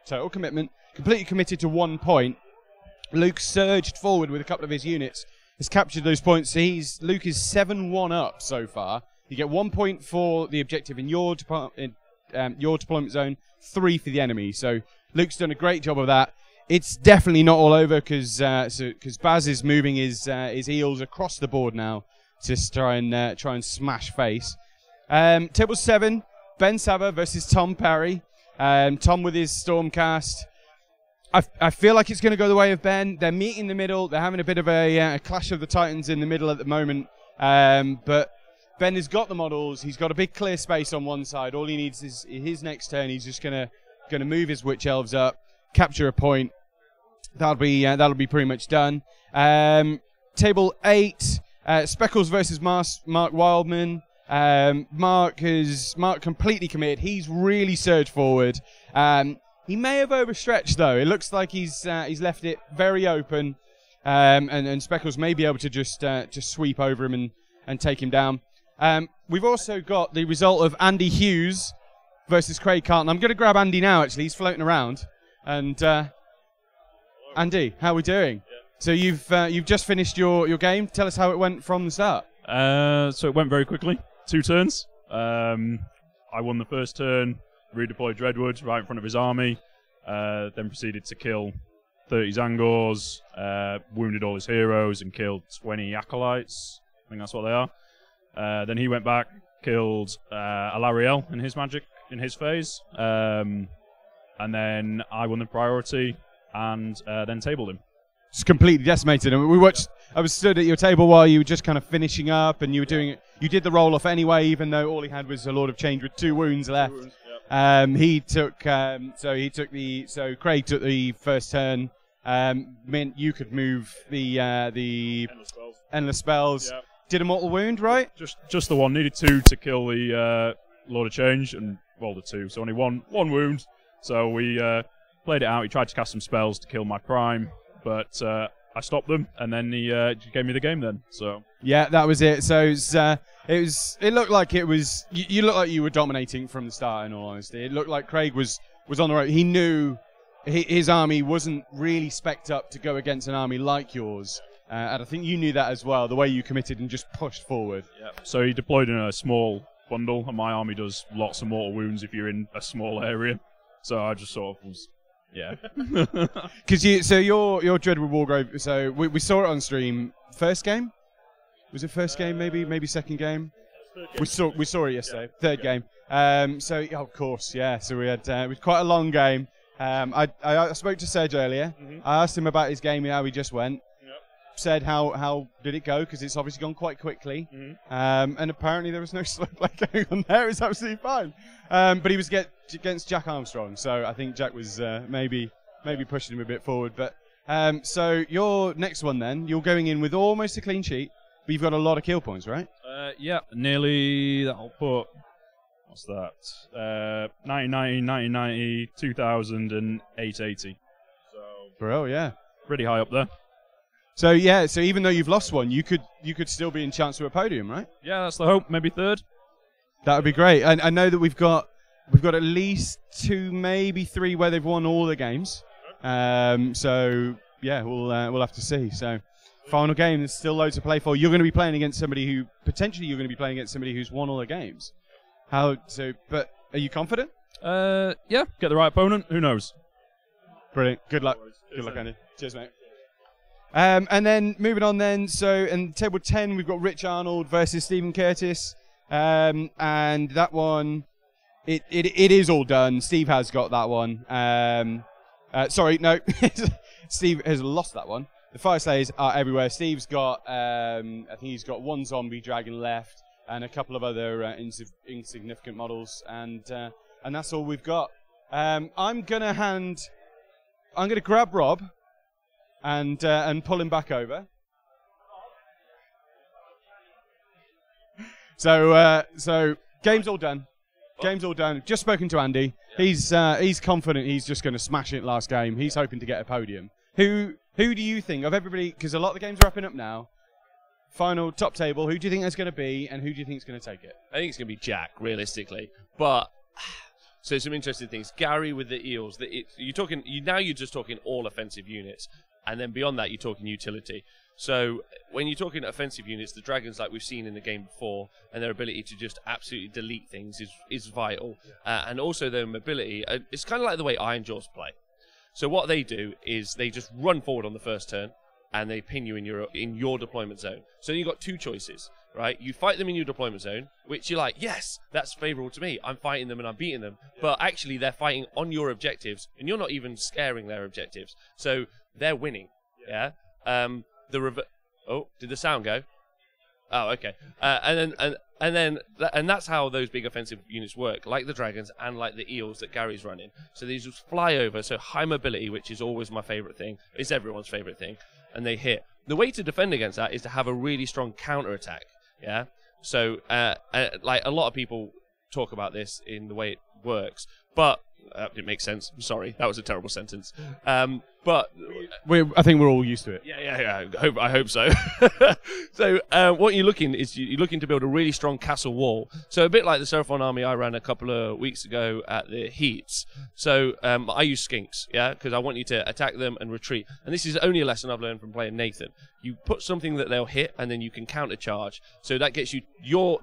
total commitment, completely committed to 1 point. Luke surged forward with a couple of his units, has captured those points. So Luke is 7-1 up so far. You get 1 point for the objective in your deployment zone, 3 for the enemy. So Luke's done a great job of that. It's definitely not all over because Baz is moving his eels across the board now to try and smash face. Table 7, Ben Saba versus Tom Parry. Tom with his Stormcast. I feel like it's going to go the way of Ben. They're meeting in the middle. They're having a bit of a clash of the titans in the middle at the moment. But Ben has got the models. He's got a big clear space on one side. All he needs is his next turn. He's just going to move his witch elves up, capture a point. That'll be pretty much done. Table 8, Speckles versus Mark Wildman. Mark completely committed. He's really surged forward. He may have overstretched though. It looks like he's left it very open, and Speckles may be able to just sweep over him and take him down. We've also got the result of Andy Hughes versus Craig Carlton. I'm going to grab Andy now. Actually, he's floating around. And Andy, how are we doing? Yeah. So you've just finished your game. Tell us how it went from the start. So it went very quickly. 2 turns. I won the first turn. Redeployed Dreadwood right in front of his army, then proceeded to kill 30 Zangors, wounded all his heroes and killed 20 Acolytes. I think that's what they are. Then he went back, killed Alariel in his phase, and then I won the priority and then tabled him. Just completely decimated him. I was stood at your table while you were just kind of finishing up, and you did the roll off anyway, even though all he had was a Lord of Change with 2 wounds left. So Craig took the first turn, meant you could move the endless spells. Yeah. Did a mortal wound, right? Just the one. Needed 2 to kill the Lord of Change, and rolled a 2, so only one wound. So we played it out. He tried to cast some spells to kill my prime, but I stopped them, and then he gave me the game. Then yeah, that was it. So it looked like it was. You looked like you were dominating from the start. In all honesty, it looked like Craig was on the road. He knew his army wasn't really spec'd up to go against an army like yours, and I think you knew that as well. The way you committed and just pushed forward. Yeah. So he deployed in a small bundle, and my army does lots of mortal wounds if you're in a small area. So I just sort of was. Yeah. Because your Dreadwood Wargrave. So we saw it on stream. First game. Was it first game? Maybe second game. We saw it yesterday. Third game. So of course, yeah. So we had it was quite a long game. I spoke to Sedge earlier. Mm-hmm. I asked him about his game, how he just went. Yep. Said how did it go? Because it's obviously gone quite quickly. Mm-hmm. And apparently there was no slow play going on there. It's absolutely fine. But he was against Jack Armstrong, so I think Jack was maybe pushing him a bit forward. But so your next one then, you're going in with almost a clean sheet, but you've got a lot of kill points, right? Yeah, nearly. That'll put. What's that? 1990, 1990, 2000, and 880. So. Bro, yeah. Pretty high up there. So yeah, so even though you've lost one, you could still be in chance for a podium, right? Yeah, that's the hope. Maybe 3rd. That would be great. And I know that we've got at least 2, maybe 3 where they've won all the games. So yeah, we'll have to see. So final game, there's still loads to play for. You're going to be playing against somebody who's won all the games. But are you confident? Yeah, get the right opponent. Who knows? Brilliant. Good luck. Good luck, Andy. Cheers, mate. And then moving on then, so in table 10 we've got Rich Arnold versus Stephen Curtis, and that one, it is all done. Steve has got that one. Sorry, no, Steve has lost that one. The Fire Slayers are everywhere. Steve's got, I think he's got one zombie dragon left and a couple of other insignificant models, and that's all we've got. I'm gonna grab Rob and pull him back over. So game's all done. Game's all done. Just spoken to Andy. He's confident he's just going to smash it last game. He's hoping to get a podium. Who do you think of everybody? Because a lot of the games are wrapping up now. Final top table. Who do you think there's going to be, and who do you think is going to take it? I think it's going to be Jack, realistically. But so some interesting things. Gary with the eels. You're just talking all offensive units, and then beyond that, you're talking utility. So when you're talking offensive units, the dragons, like we've seen in the game before, and their ability to just absolutely delete things is vital. And also their mobility. It's kind of like the way Iron Jaws play. So what they do is they just run forward on the first turn, and they pin you in your deployment zone. So you've got two choices, right? You fight them in your deployment zone, which you're like, yes, that's favourable to me. I'm fighting them and I'm beating them. But actually, they're fighting on your objectives, and you're not even scaring their objectives. So they're winning. Yeah. Did the sound go? Oh, okay. And that's how those big offensive units work, like the dragons and like the eels that Gary's running. So these just fly over. So high mobility, which is always my favourite thing. It's everyone's favourite thing, and they hit. The way to defend against that is to have a really strong counter attack. Yeah. So like a lot of people talk about this in the way it works, but it makes sense. I'm sorry, that was a terrible sentence. But I think we're all used to it. Yeah. I hope so. So what you're looking to build a really strong castle wall. So a bit like the Seraphon army I ran a couple of weeks ago at the Heats. So I use skinks, yeah, because I want you to attack them and retreat. And this is only a lesson I've learned from playing Nathan. You put something that they'll hit, and then you can counter charge. So that gets you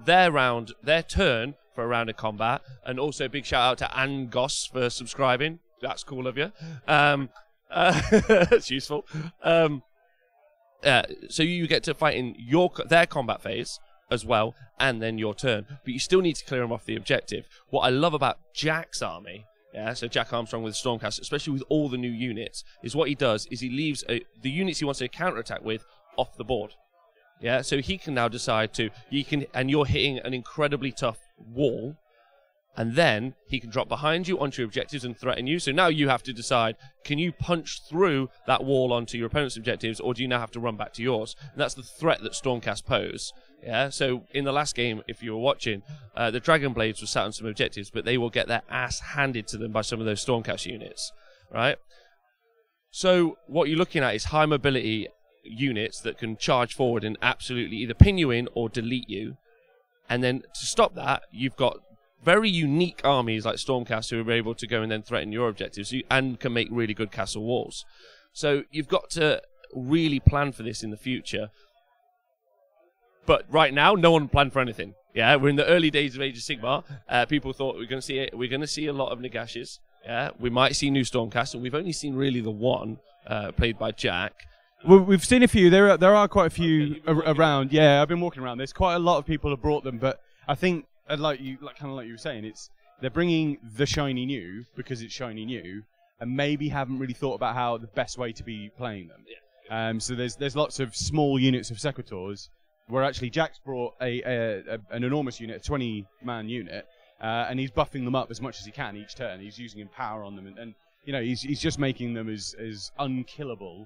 their turn for a round of combat. And also big shout out to Angos for subscribing. That's cool of you. That's useful. So you get to fight in their combat phase as well, and then your turn. But you still need to clear them off the objective. What I love about Jack's army, so Jack Armstrong with Stormcast, especially with all the new units, is what he does is he leaves the units he wants to counterattack with off the board. Yeah, so he can now decide and you're hitting an incredibly tough wall, and then he can drop behind you onto your objectives and threaten you. So now you have to decide, can you punch through that wall onto your opponent's objectives, or do you now have to run back to yours? And that's the threat that Stormcast pose. Yeah. So in the last game, if you were watching, the Dragon Blades were sat on some objectives, but they will get their ass handed to them by some of those Stormcast units, right? So what you're looking at is high mobility units that can charge forward and absolutely either pin you in or delete you. And then to stop that, you've got very unique armies like Stormcast who are able to go and then threaten your objectives and can make really good castle walls. So you've got to really plan for this in the future. But right now, no one planned for anything. Yeah, we're in the early days of Age of Sigmar. People thought we're going to see a lot of Nagashes. Yeah, we might see new Stormcast, and we've only seen really the one played by Jack. Well, we've seen a few. There are quite a few around. Yeah, I've been walking around. There's quite a lot of people have brought them, but I think, like you were saying, they're bringing the shiny new because it's shiny new, and maybe haven't really thought about how the best way to be playing them. Yeah. So there's lots of small units of Sequitors, where actually Jack's brought an enormous unit, a 20-man unit, and he's buffing them up as much as he can each turn. He's using Empower on them, and you know he's just making them as unkillable,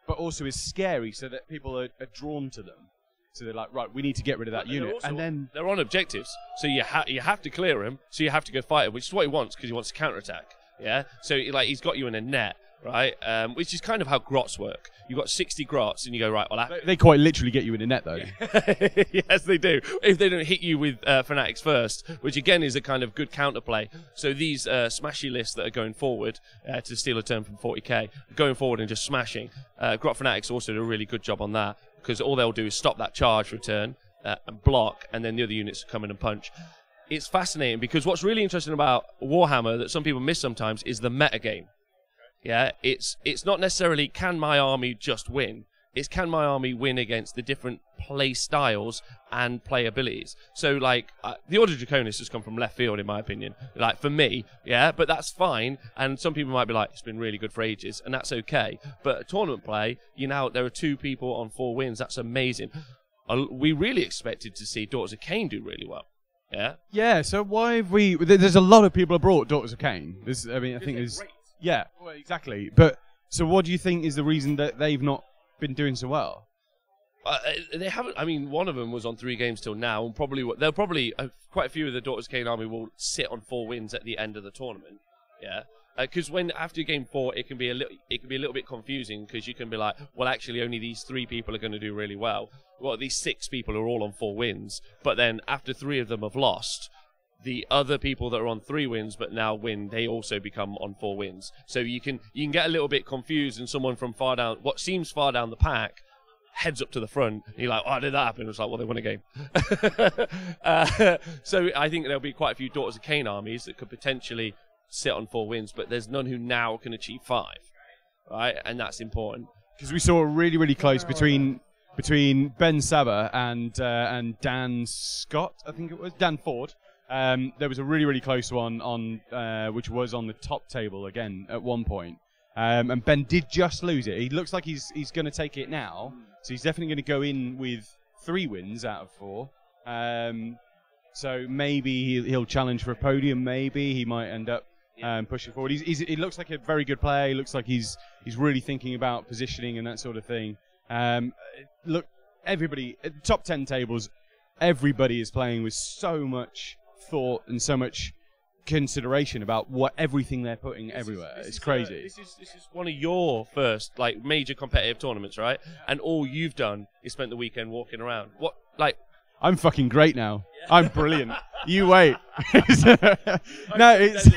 but also as scary, so that people are drawn to them. So they're like, right, we need to get rid of that unit. Also, and then they're on objectives, so you have to clear him. So you have to go fight him, which is what he wants because he wants to counterattack. Yeah. So he's got you in a net, right? Which is kind of how grots work. You've got 60 grots, and you go, right. Well, they quite literally get you in a net, though. Yes, they do. If they don't hit you with fanatics first, which again is a kind of good counterplay. So these smashy lists that are going forward to steal a turn from 40k, going forward and just smashing. Grot fanatics also do a really good job on that, because all they'll do is stop that charge return and block, and then the other units come in and punch. It's fascinating because what's really interesting about Warhammer that some people miss sometimes is the metagame. Yeah, it's not necessarily can my army just win. It's can my army win against the different play styles and play abilities? So, like, the Order Draconis has come from left field, in my opinion. Like, for me, yeah, but that's fine. And some people might be like, it's been really good for ages, and that's okay. But tournament play, there are 2 people on 4 wins. That's amazing. We really expected to see Daughters of Cain do really well. Yeah. Yeah. So why have we? There's a lot of people have brought Daughters of Cain. I think there's. Yeah. Well, exactly. But so, what do you think is the reason that they've not been doing so well? They haven't. I mean, one of them was on 3 games till now, and they'll probably quite a few of the Daughters of Cain army will sit on 4 wins at the end of the tournament. Yeah. Because after game 4, it can be a little bit confusing, because you can be like, well, actually, only these 3 people are going to do really well. Well, these 6 people are all on 4 wins, but then after 3 of them have lost, the other people that are on 3 wins but now win, they also become on 4 wins. So you can get a little bit confused, and someone from what seems far down the pack heads up to the front, and you're like, oh, how did that happen? It's like, well, they won a game. So I think there'll be quite a few Daughters of Cain armies that could potentially sit on 4 wins, but there's none who now can achieve 5, right? And that's important. Because we saw a really, really close between Ben Saba and Dan Scott, I think it was, Dan Ford. There was a really, really close one on which was on the top table again at one point. And Ben did just lose it. He looks like he's going to take it now, so he's definitely going to go in with 3 wins out of 4. So maybe he'll challenge for a podium. Maybe he might end up pushing forward. He looks like a very good player. He looks like he's really thinking about positioning and that sort of thing. Look, everybody at top 10 tables, everybody is playing with so much thought and so much consideration about everything they're putting everywhere. It's crazy. This is one of your first major competitive tournaments, right? And all you've done is spent the weekend walking around. I'm fucking great now. Yeah. I'm brilliant. You wait. No, it's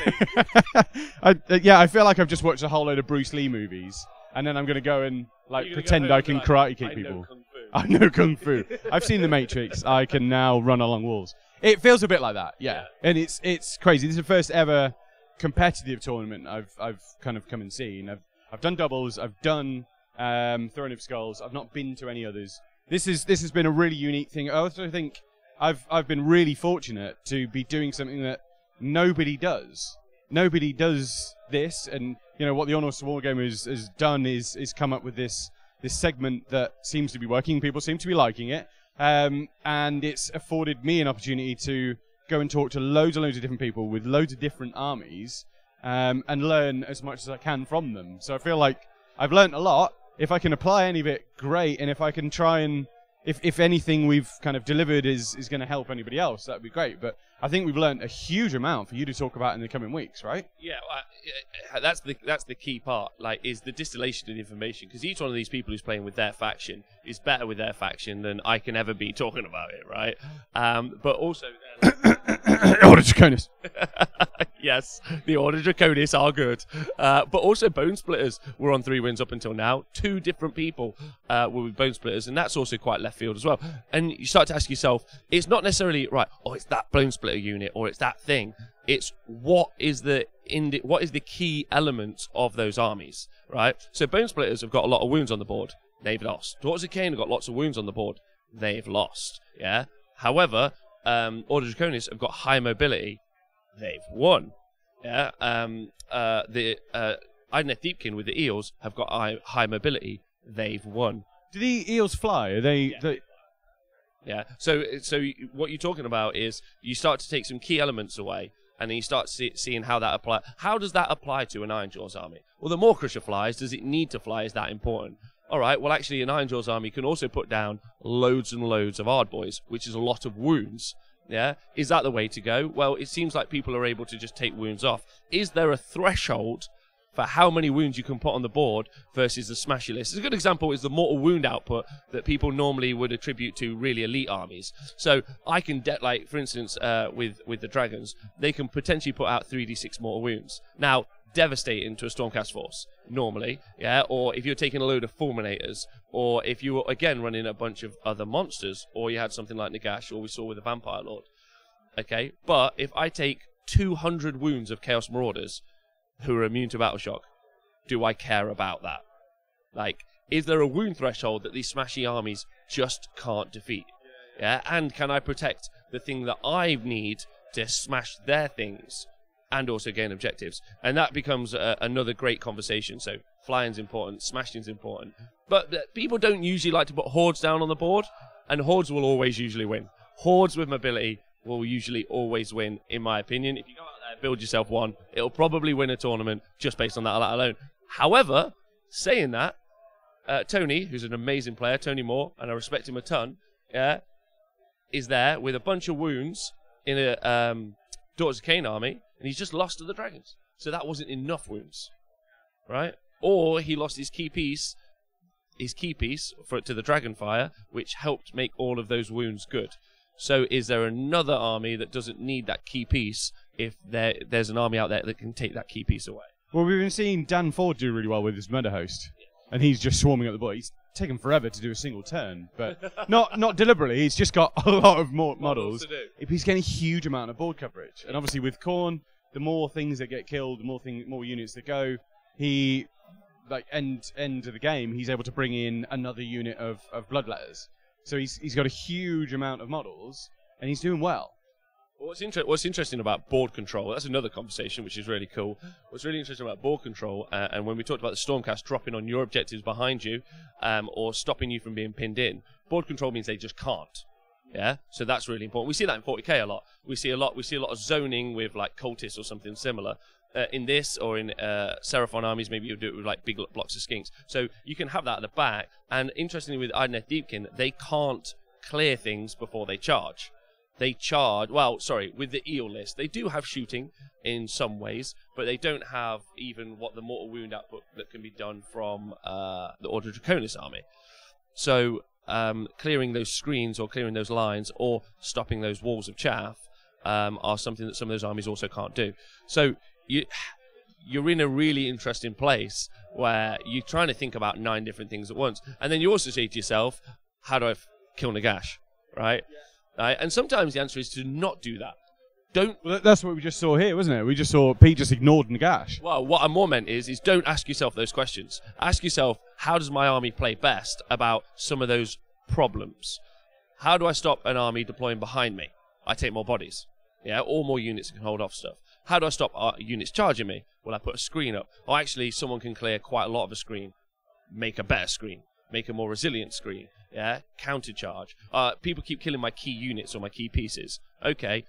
I feel like I've just watched a whole load of Bruce Lee movies, and then I'm going to go and pretend I can karate kick people. I know Kung Fu. I've seen The Matrix. I can now run along walls. It feels a bit like that, yeah. And it's crazy. This is the first ever competitive tournament I've kind of come and seen. I've done doubles. I've done Throne of Skulls. I've not been to any others. This has been a really unique thing. I also think I've been really fortunate to be doing something that nobody does. Nobody does this, and what the honest-wargamer has done is come up with this segment that seems to be working. People seem to be liking it. And it's afforded me an opportunity to go and talk to loads and loads of different people with loads of different armies, and learn as much as I can from them. So I feel like I've learned a lot. If I can apply any of it, great. And if I can try and, if anything we've kind of delivered is going to help anybody else, that would be great. But I think we've learned a huge amount for you to talk about in the coming weeks, right? Yeah, that's the key part. Is the distillation of the information, because each one of these people who's playing with their faction is better with their faction than I can ever be talking about it, right? But also, Order Draconis. Yes, the Order Draconis are good, but also Bone Splitters were on 3 wins up until now. 2 different people were with Bone Splitters, and that's also quite left field as well. And you start to ask yourself, it's not necessarily right. Oh, it's that Bone Splitter unit, or it's that thing. It's what is the key elements of those armies, right? So Bone Splitters have got a lot of wounds on the board. They've lost. Daughters of Cain have got lots of wounds on the board. They've lost. Yeah. However, Order Draconis have got high mobility. They've won. Yeah. The Idoneth Deepkin with the eels have got high mobility. They've won. Do the eels fly? Are they? Yeah. So what you're talking about is you start to take some key elements away, and then you start seeing how that apply. How does that apply to an Ironjaw's army? Well, the more Crusher flies, does it need to fly? Is that important? All right. Well, actually, an Ironjaw's army can also put down loads and loads of hard boys, which is a lot of wounds. Yeah. Is that the way to go? Well, it seems like people are able to just take wounds off. Is there a threshold for how many wounds you can put on the board versus the smashy list? A good example is the mortal wound output that people normally would attribute to really elite armies. So I can, for instance, with the dragons, they can potentially put out 3d6 mortal wounds. Now, devastating to a Stormcast force, normally, yeah? Or if you're taking a load of Fulminators, or if you were, again, running a bunch of other monsters, or you had something like Nagash, or we saw with the Vampire Lord. Okay? But if I take 200 wounds of Chaos Marauders, who are immune to battle shock, do I care about that? is there a wound threshold that these smashy armies just can't defeat? Yeah, and can I protect the thing that I need to smash their things and also gain objectives? And that becomes another great conversation. So flying's important, smashing's important, but people don't usually like to put hordes down on the board, and hordes will always usually win. Hordes with mobility will usually always win, in my opinion. If you go out there, build yourself one, it'll probably win a tournament just based on that alone. However, saying that, Tony, who's an amazing player, Tony Moore, and I respect him a ton, is there with a bunch of wounds in a Daughters of Cain army, and he's just lost to the dragons. So that wasn't enough wounds, right? Or he lost his key piece to the Dragonfire, which helped make all of those wounds good. So is there another army that doesn't need that key piece if there's an army out there that can take that key piece away? Well, we've been seeing Dan Ford do really well with his Murder Host, and he's just swarming at the board. He's taken forever to do a single turn, but not deliberately. He's just got a lot of more models. He's getting a huge amount of board coverage, and obviously with Khorne, the more things that get killed, the more units that go, he end of the game, he's able to bring in another unit of Bloodletters. So he's got a huge amount of models, and he's doing well. What's interesting about board control, that's another conversation which is really cool. What's really interesting about board control, and when we talked about the Stormcast dropping on your objectives behind you, or stopping you from being pinned in, board control means they just can't. Yeah, so that's really important. We see that in 40k a lot. We see a lot of zoning with like cultists or something similar. In this or in Seraphon armies, maybe you'll do it with like big blocks of skinks. So you can have that at the back. And interestingly, with Idoneth Deepkin, they can't clear things before they charge. They charge, with the Eel list, they do have shooting in some ways, but they don't have even what the mortal wound output that can be done from the Order of Draconis army. So clearing those screens or clearing those lines or stopping those walls of chaff are something that some of those armies also can't do. So you're in a really interesting place where you're trying to think about 9 different things at once. And then you also say to yourself, how do I kill Nagash, right? Right? And sometimes the answer is to not do that. Well, that's what we just saw here, wasn't it? We just saw Pete just ignored Nagash. Well, what I more meant is don't ask yourself those questions. Ask yourself, how does my army play best about some of those problems? How do I stop an army deploying behind me? I take more bodies. Yeah, or more units that can hold off stuff. How do I stop units charging me? Well, I put a screen up. Or actually, someone can clear quite a lot of a screen. Make a better screen. Make a more resilient screen. Yeah, counter charge. People keep killing my key units or my key pieces. Okay,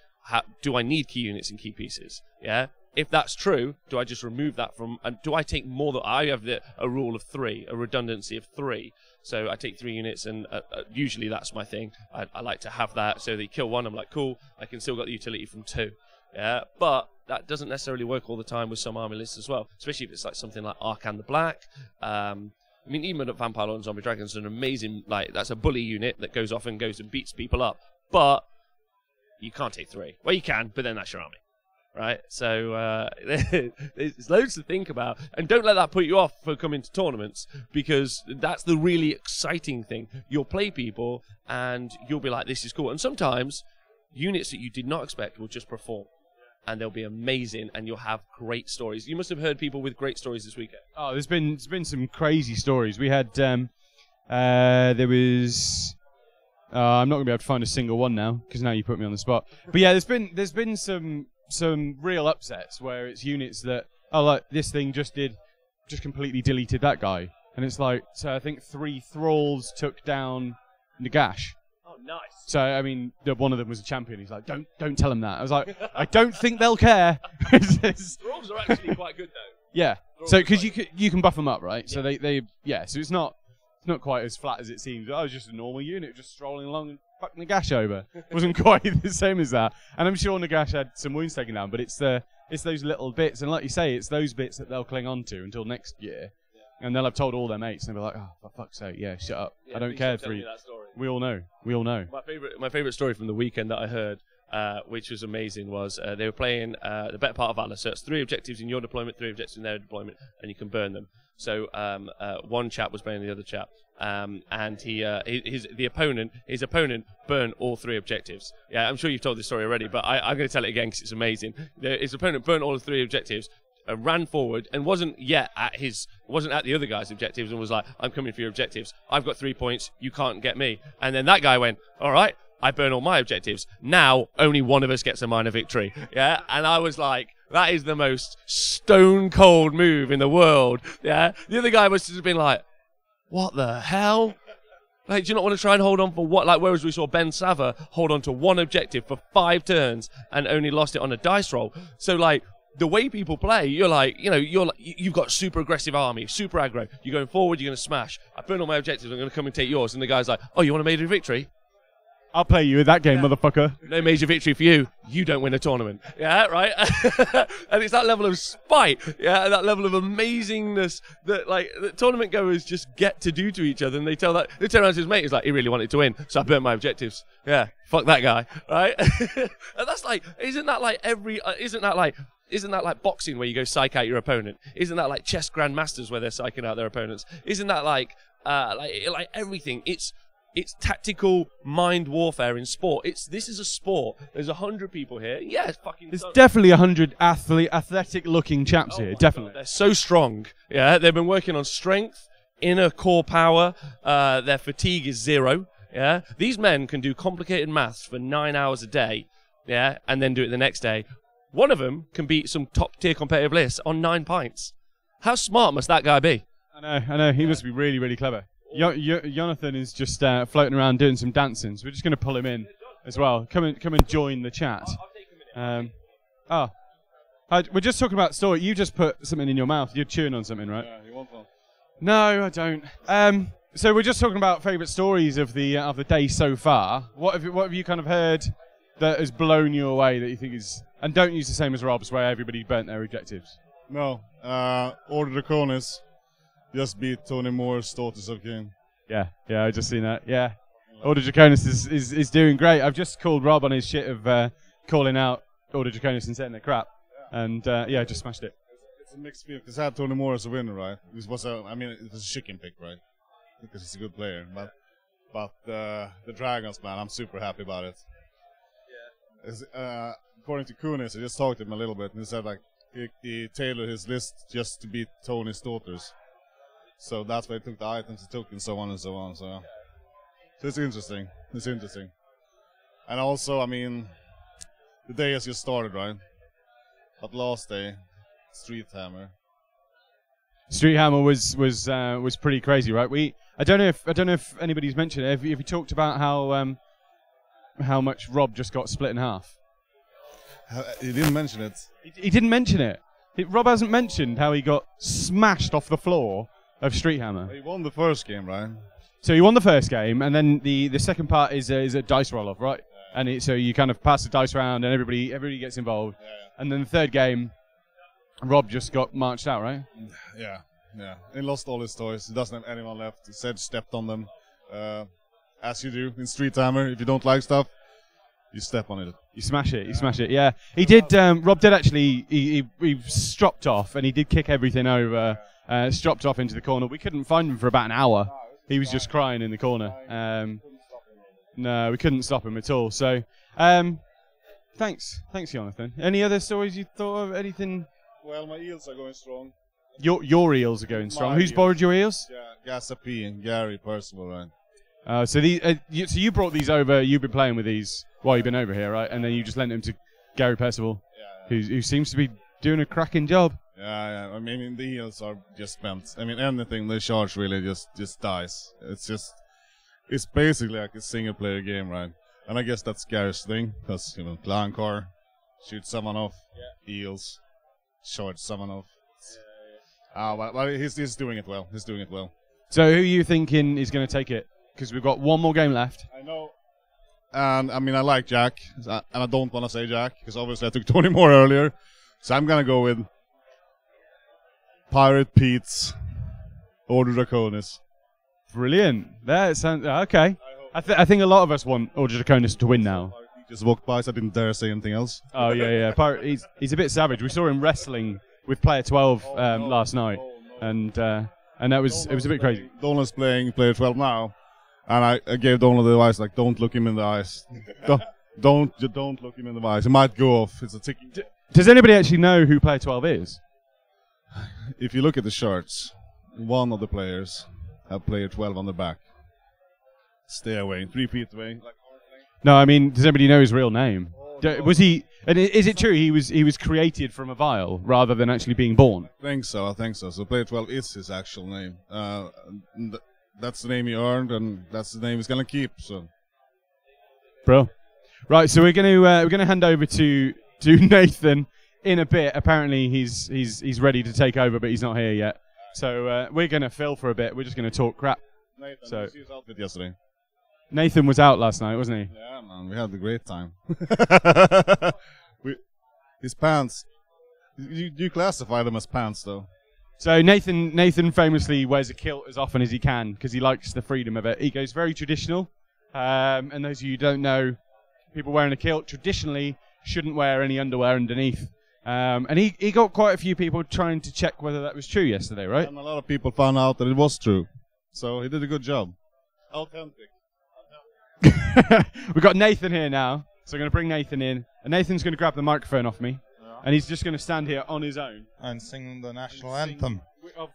do I need key units and key pieces? Yeah. If that's true, do I just remove that from? And do I take more than I have a rule of 3, a redundancy of 3? So I take 3 units, and usually that's my thing. I like to have that. So they kill 1, I'm like, cool. I can still got the utility from 2. Yeah, but that doesn't necessarily work all the time with some army lists as well. Especially if it's like something like Arcan the Black. I mean, even at Vampire Lord and Zombie Dragons, an amazing that's a bully unit that goes off and goes and beats people up. But you can't take 3. Well, you can, but then that's your army. Right, so there's loads to think about, and don't let that put you off for coming to tournaments, because that's the really exciting thing. You'll play people, and you'll be like, "This is cool." And sometimes units that you did not expect will just perform, and they'll be amazing, and you'll have great stories. You must have heard people with great stories this weekend. Oh, there's been some crazy stories. We had there was. I'm not gonna be able to find a single one now because now you put me on the spot. But yeah, there's been some real upsets where it's units that like this thing just completely deleted that guy, and it's like, so I think 3 thralls took down Nagash. Oh, nice. So I mean, one of them was a champion. He's like, don't tell him that. I was like, I don't think they'll care. Thralls are actually quite good though. Yeah. Thralls so because you can buff them up, right? Yeah. So they so it's not quite as flat as it seems. I was just a normal unit just strolling along and fuck Nagash over. Wasn't quite the same as that. And I'm sure Nagash had some wounds taken down, but it's those little bits, and like you say, it's those bits that they'll cling on to until next year. Yeah. And they'll have told all their mates, and they'll be like, oh, for fuck's sake, yeah, shut up. Yeah, I don't care. We all know. My favourite story from the weekend that I heard, which was amazing, was they were playing the better part of Valor. So it's 3 objectives in your deployment, 3 objectives in their deployment, and you can burn them. So one chap was playing the other chap, and his opponent burned all 3 objectives. Yeah, I'm sure you've told this story already, but I'm going to tell it again because it's amazing. His opponent burned all 3 objectives, and ran forward and wasn't at the other guy's objectives and was like, I'm coming for your objectives. I've got 3 points. You can't get me. And then that guy went, all right, I burn all my objectives. Now only one of us gets a minor victory. Yeah. And I was like, that is the most stone cold move in the world. Yeah. The other guy must have been like, what the hell? Like, do you not want to try and hold on for what? Like, whereas we saw Ben Sava hold on to one objective for 5 turns and only lost it on a dice roll. So, like, the way people play, you're like, you've got super aggressive army, super aggro. You're going forward, you're going to smash. I burn all my objectives, I'm going to come and take yours. And the guy's like, oh, you want a major victory? I'll play you in that game, motherfucker. No major victory for you. You don't win a tournament. Yeah, right? And it's that level of spite, yeah, that level of amazingness that, like, the tournament goers just get to do to each other. And they turn around to his mate, he's like, he really wanted to win, so I burnt my objectives. Yeah, fuck that guy, right? And that's like, isn't that like boxing where you go psych out your opponent? Isn't that like chess grandmasters where they're psyching out their opponents? Isn't that like everything? It's tactical mind warfare in sport. This is a sport. There's 100 people here. Yeah, it's fucking. There's definitely 100 athletic-looking chaps here. Definitely. God, they're so strong. Yeah, they've been working on strength, inner core power. Their fatigue is 0. Yeah, these men can do complicated maths for 9 hours a day. Yeah, and then do it the next day. One of them can beat some top-tier competitive lists on 9 pints. How smart must that guy be? I know. He must be really, really clever. Jonathan is just floating around doing some dancing, so we're just going to pull him in as well. Come and join the chat. We're just talking about story. You just put something in your mouth. You're chewing on something, right? Yeah, you want one? No, I don't. So we're just talking about favourite stories of the day so far. What have you kind of heard that has blown you away that you think is... And don't use the same as Rob's, where everybody burnt their objectives. No. Order Draconis just beat Tony Moore's Daughters of King. Yeah, I just seen that. Yeah. Order Draconis is doing great. I've just called Rob on his shit of calling out Order Draconis and setting their crap. And just smashed it. It's a mixed feeling, because I had Tony Moore as a winner, right? It was a chicken pick, right? Because he's a good player. But the Dragons, man, I'm super happy about it. Yeah. According to Kunis, I just talked to him a little bit, and he said, like, he tailored his list just to beat Tony's daughters. So that's why he took the items he took, and so on and so on. So it's interesting. And also, I mean, the day has just started, right? But last day, Street Hammer was pretty crazy, right? I don't know if anybody's mentioned it. Have you talked about how much Rob just got split in half? He didn't mention it. He didn't mention it. Rob hasn't mentioned how he got smashed off the floor of Street Hammer. He won the first game, right? So he won the first game, and then the second part is a dice roll-off, right? Yeah. And so you kind of pass the dice around, and everybody gets involved. Yeah. And then the third game, Rob just got marched out, right? Yeah. He lost all his toys. He doesn't have anyone left. Sedge stepped on them, as you do in Street Hammer. If you don't like stuff, you step on it. You smash it. Yeah, he did. Rob did actually. He stropped off, and he did kick everything over. Stropped off into the corner. We couldn't find him for about an hour. He was just crying in the corner. No, we couldn't stop him at all. So, thanks, Jonathan. Any other stories you thought of? Anything? Well, my eels are going strong. Your eels are going strong. Who's borrowed your eels? Yeah, Gassa P and Gary Percival, right? So you brought these over. You've been playing with these while you've been over here, right? And then you just lent them to Gary Percival, who seems to be doing a cracking job. Yeah. I mean, the heals are just spent. I mean, anything they charge really just dies. It's basically like a single player game, right? And I guess that's Gary's thing, because clown car, shoot someone off, heals, charge someone off. But he's doing it well. So who are you thinking is going to take it? Because we've got one more game left. I know. And I mean, I like Jack, and I don't want to say Jack, because obviously I took Tony Moore earlier. So I'm going to go with Pirate Pete's Order Draconis. Brilliant. That sounds okay. I think a lot of us want Order Draconis to win now. He just walked by, so I didn't dare say anything else. Oh yeah. Pirate, he's a bit savage. We saw him wrestling with Player 12 last night, and it was a bit crazy. Donald's playing Player 12 now, and I gave Donald the advice, like, don't look him in the eyes. don't look him in the eyes. It might go off. It's a ticking. Does anybody actually know who Player 12 is? if you look at the charts, one of the players have player 12 on the back. Stay away, 3 feet away. No, I mean, does anybody know his real name? Was he? And is it true he was created from a vial rather than actually being born? I think so. So player 12 is his actual name. That's the name he earned, and that's the name he's gonna keep. So, bro, right. So we're gonna hand over to Nathan in a bit. Apparently he's ready to take over, but he's not here yet. So we're gonna fill for a bit. We're just gonna talk crap. Nathan, so, you see his outfit yesterday? Nathan was out last night, wasn't he? Yeah, man, we had a great time. His pants. You classify them as pants, though. So Nathan famously wears a kilt as often as he can because he likes the freedom of it. He goes very traditional. And those of you who don't know, people wearing a kilt traditionally shouldn't wear any underwear underneath. And he got quite a few people trying to check whether that was true yesterday, right? And a lot of people found out that it was true. So he did a good job. Authentic. We've got Nathan here now, so I'm going to bring Nathan in. And Nathan's going to grab the microphone off me. And he's just going to stand here on his own. And sing the national anthem.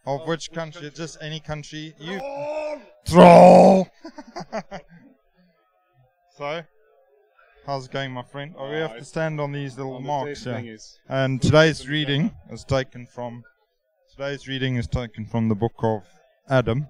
Of which country? Just any country. You troll! So, how's it going, my friend? Oh, we have to stand on these little marks here. And today's reading is taken from the book of Adam.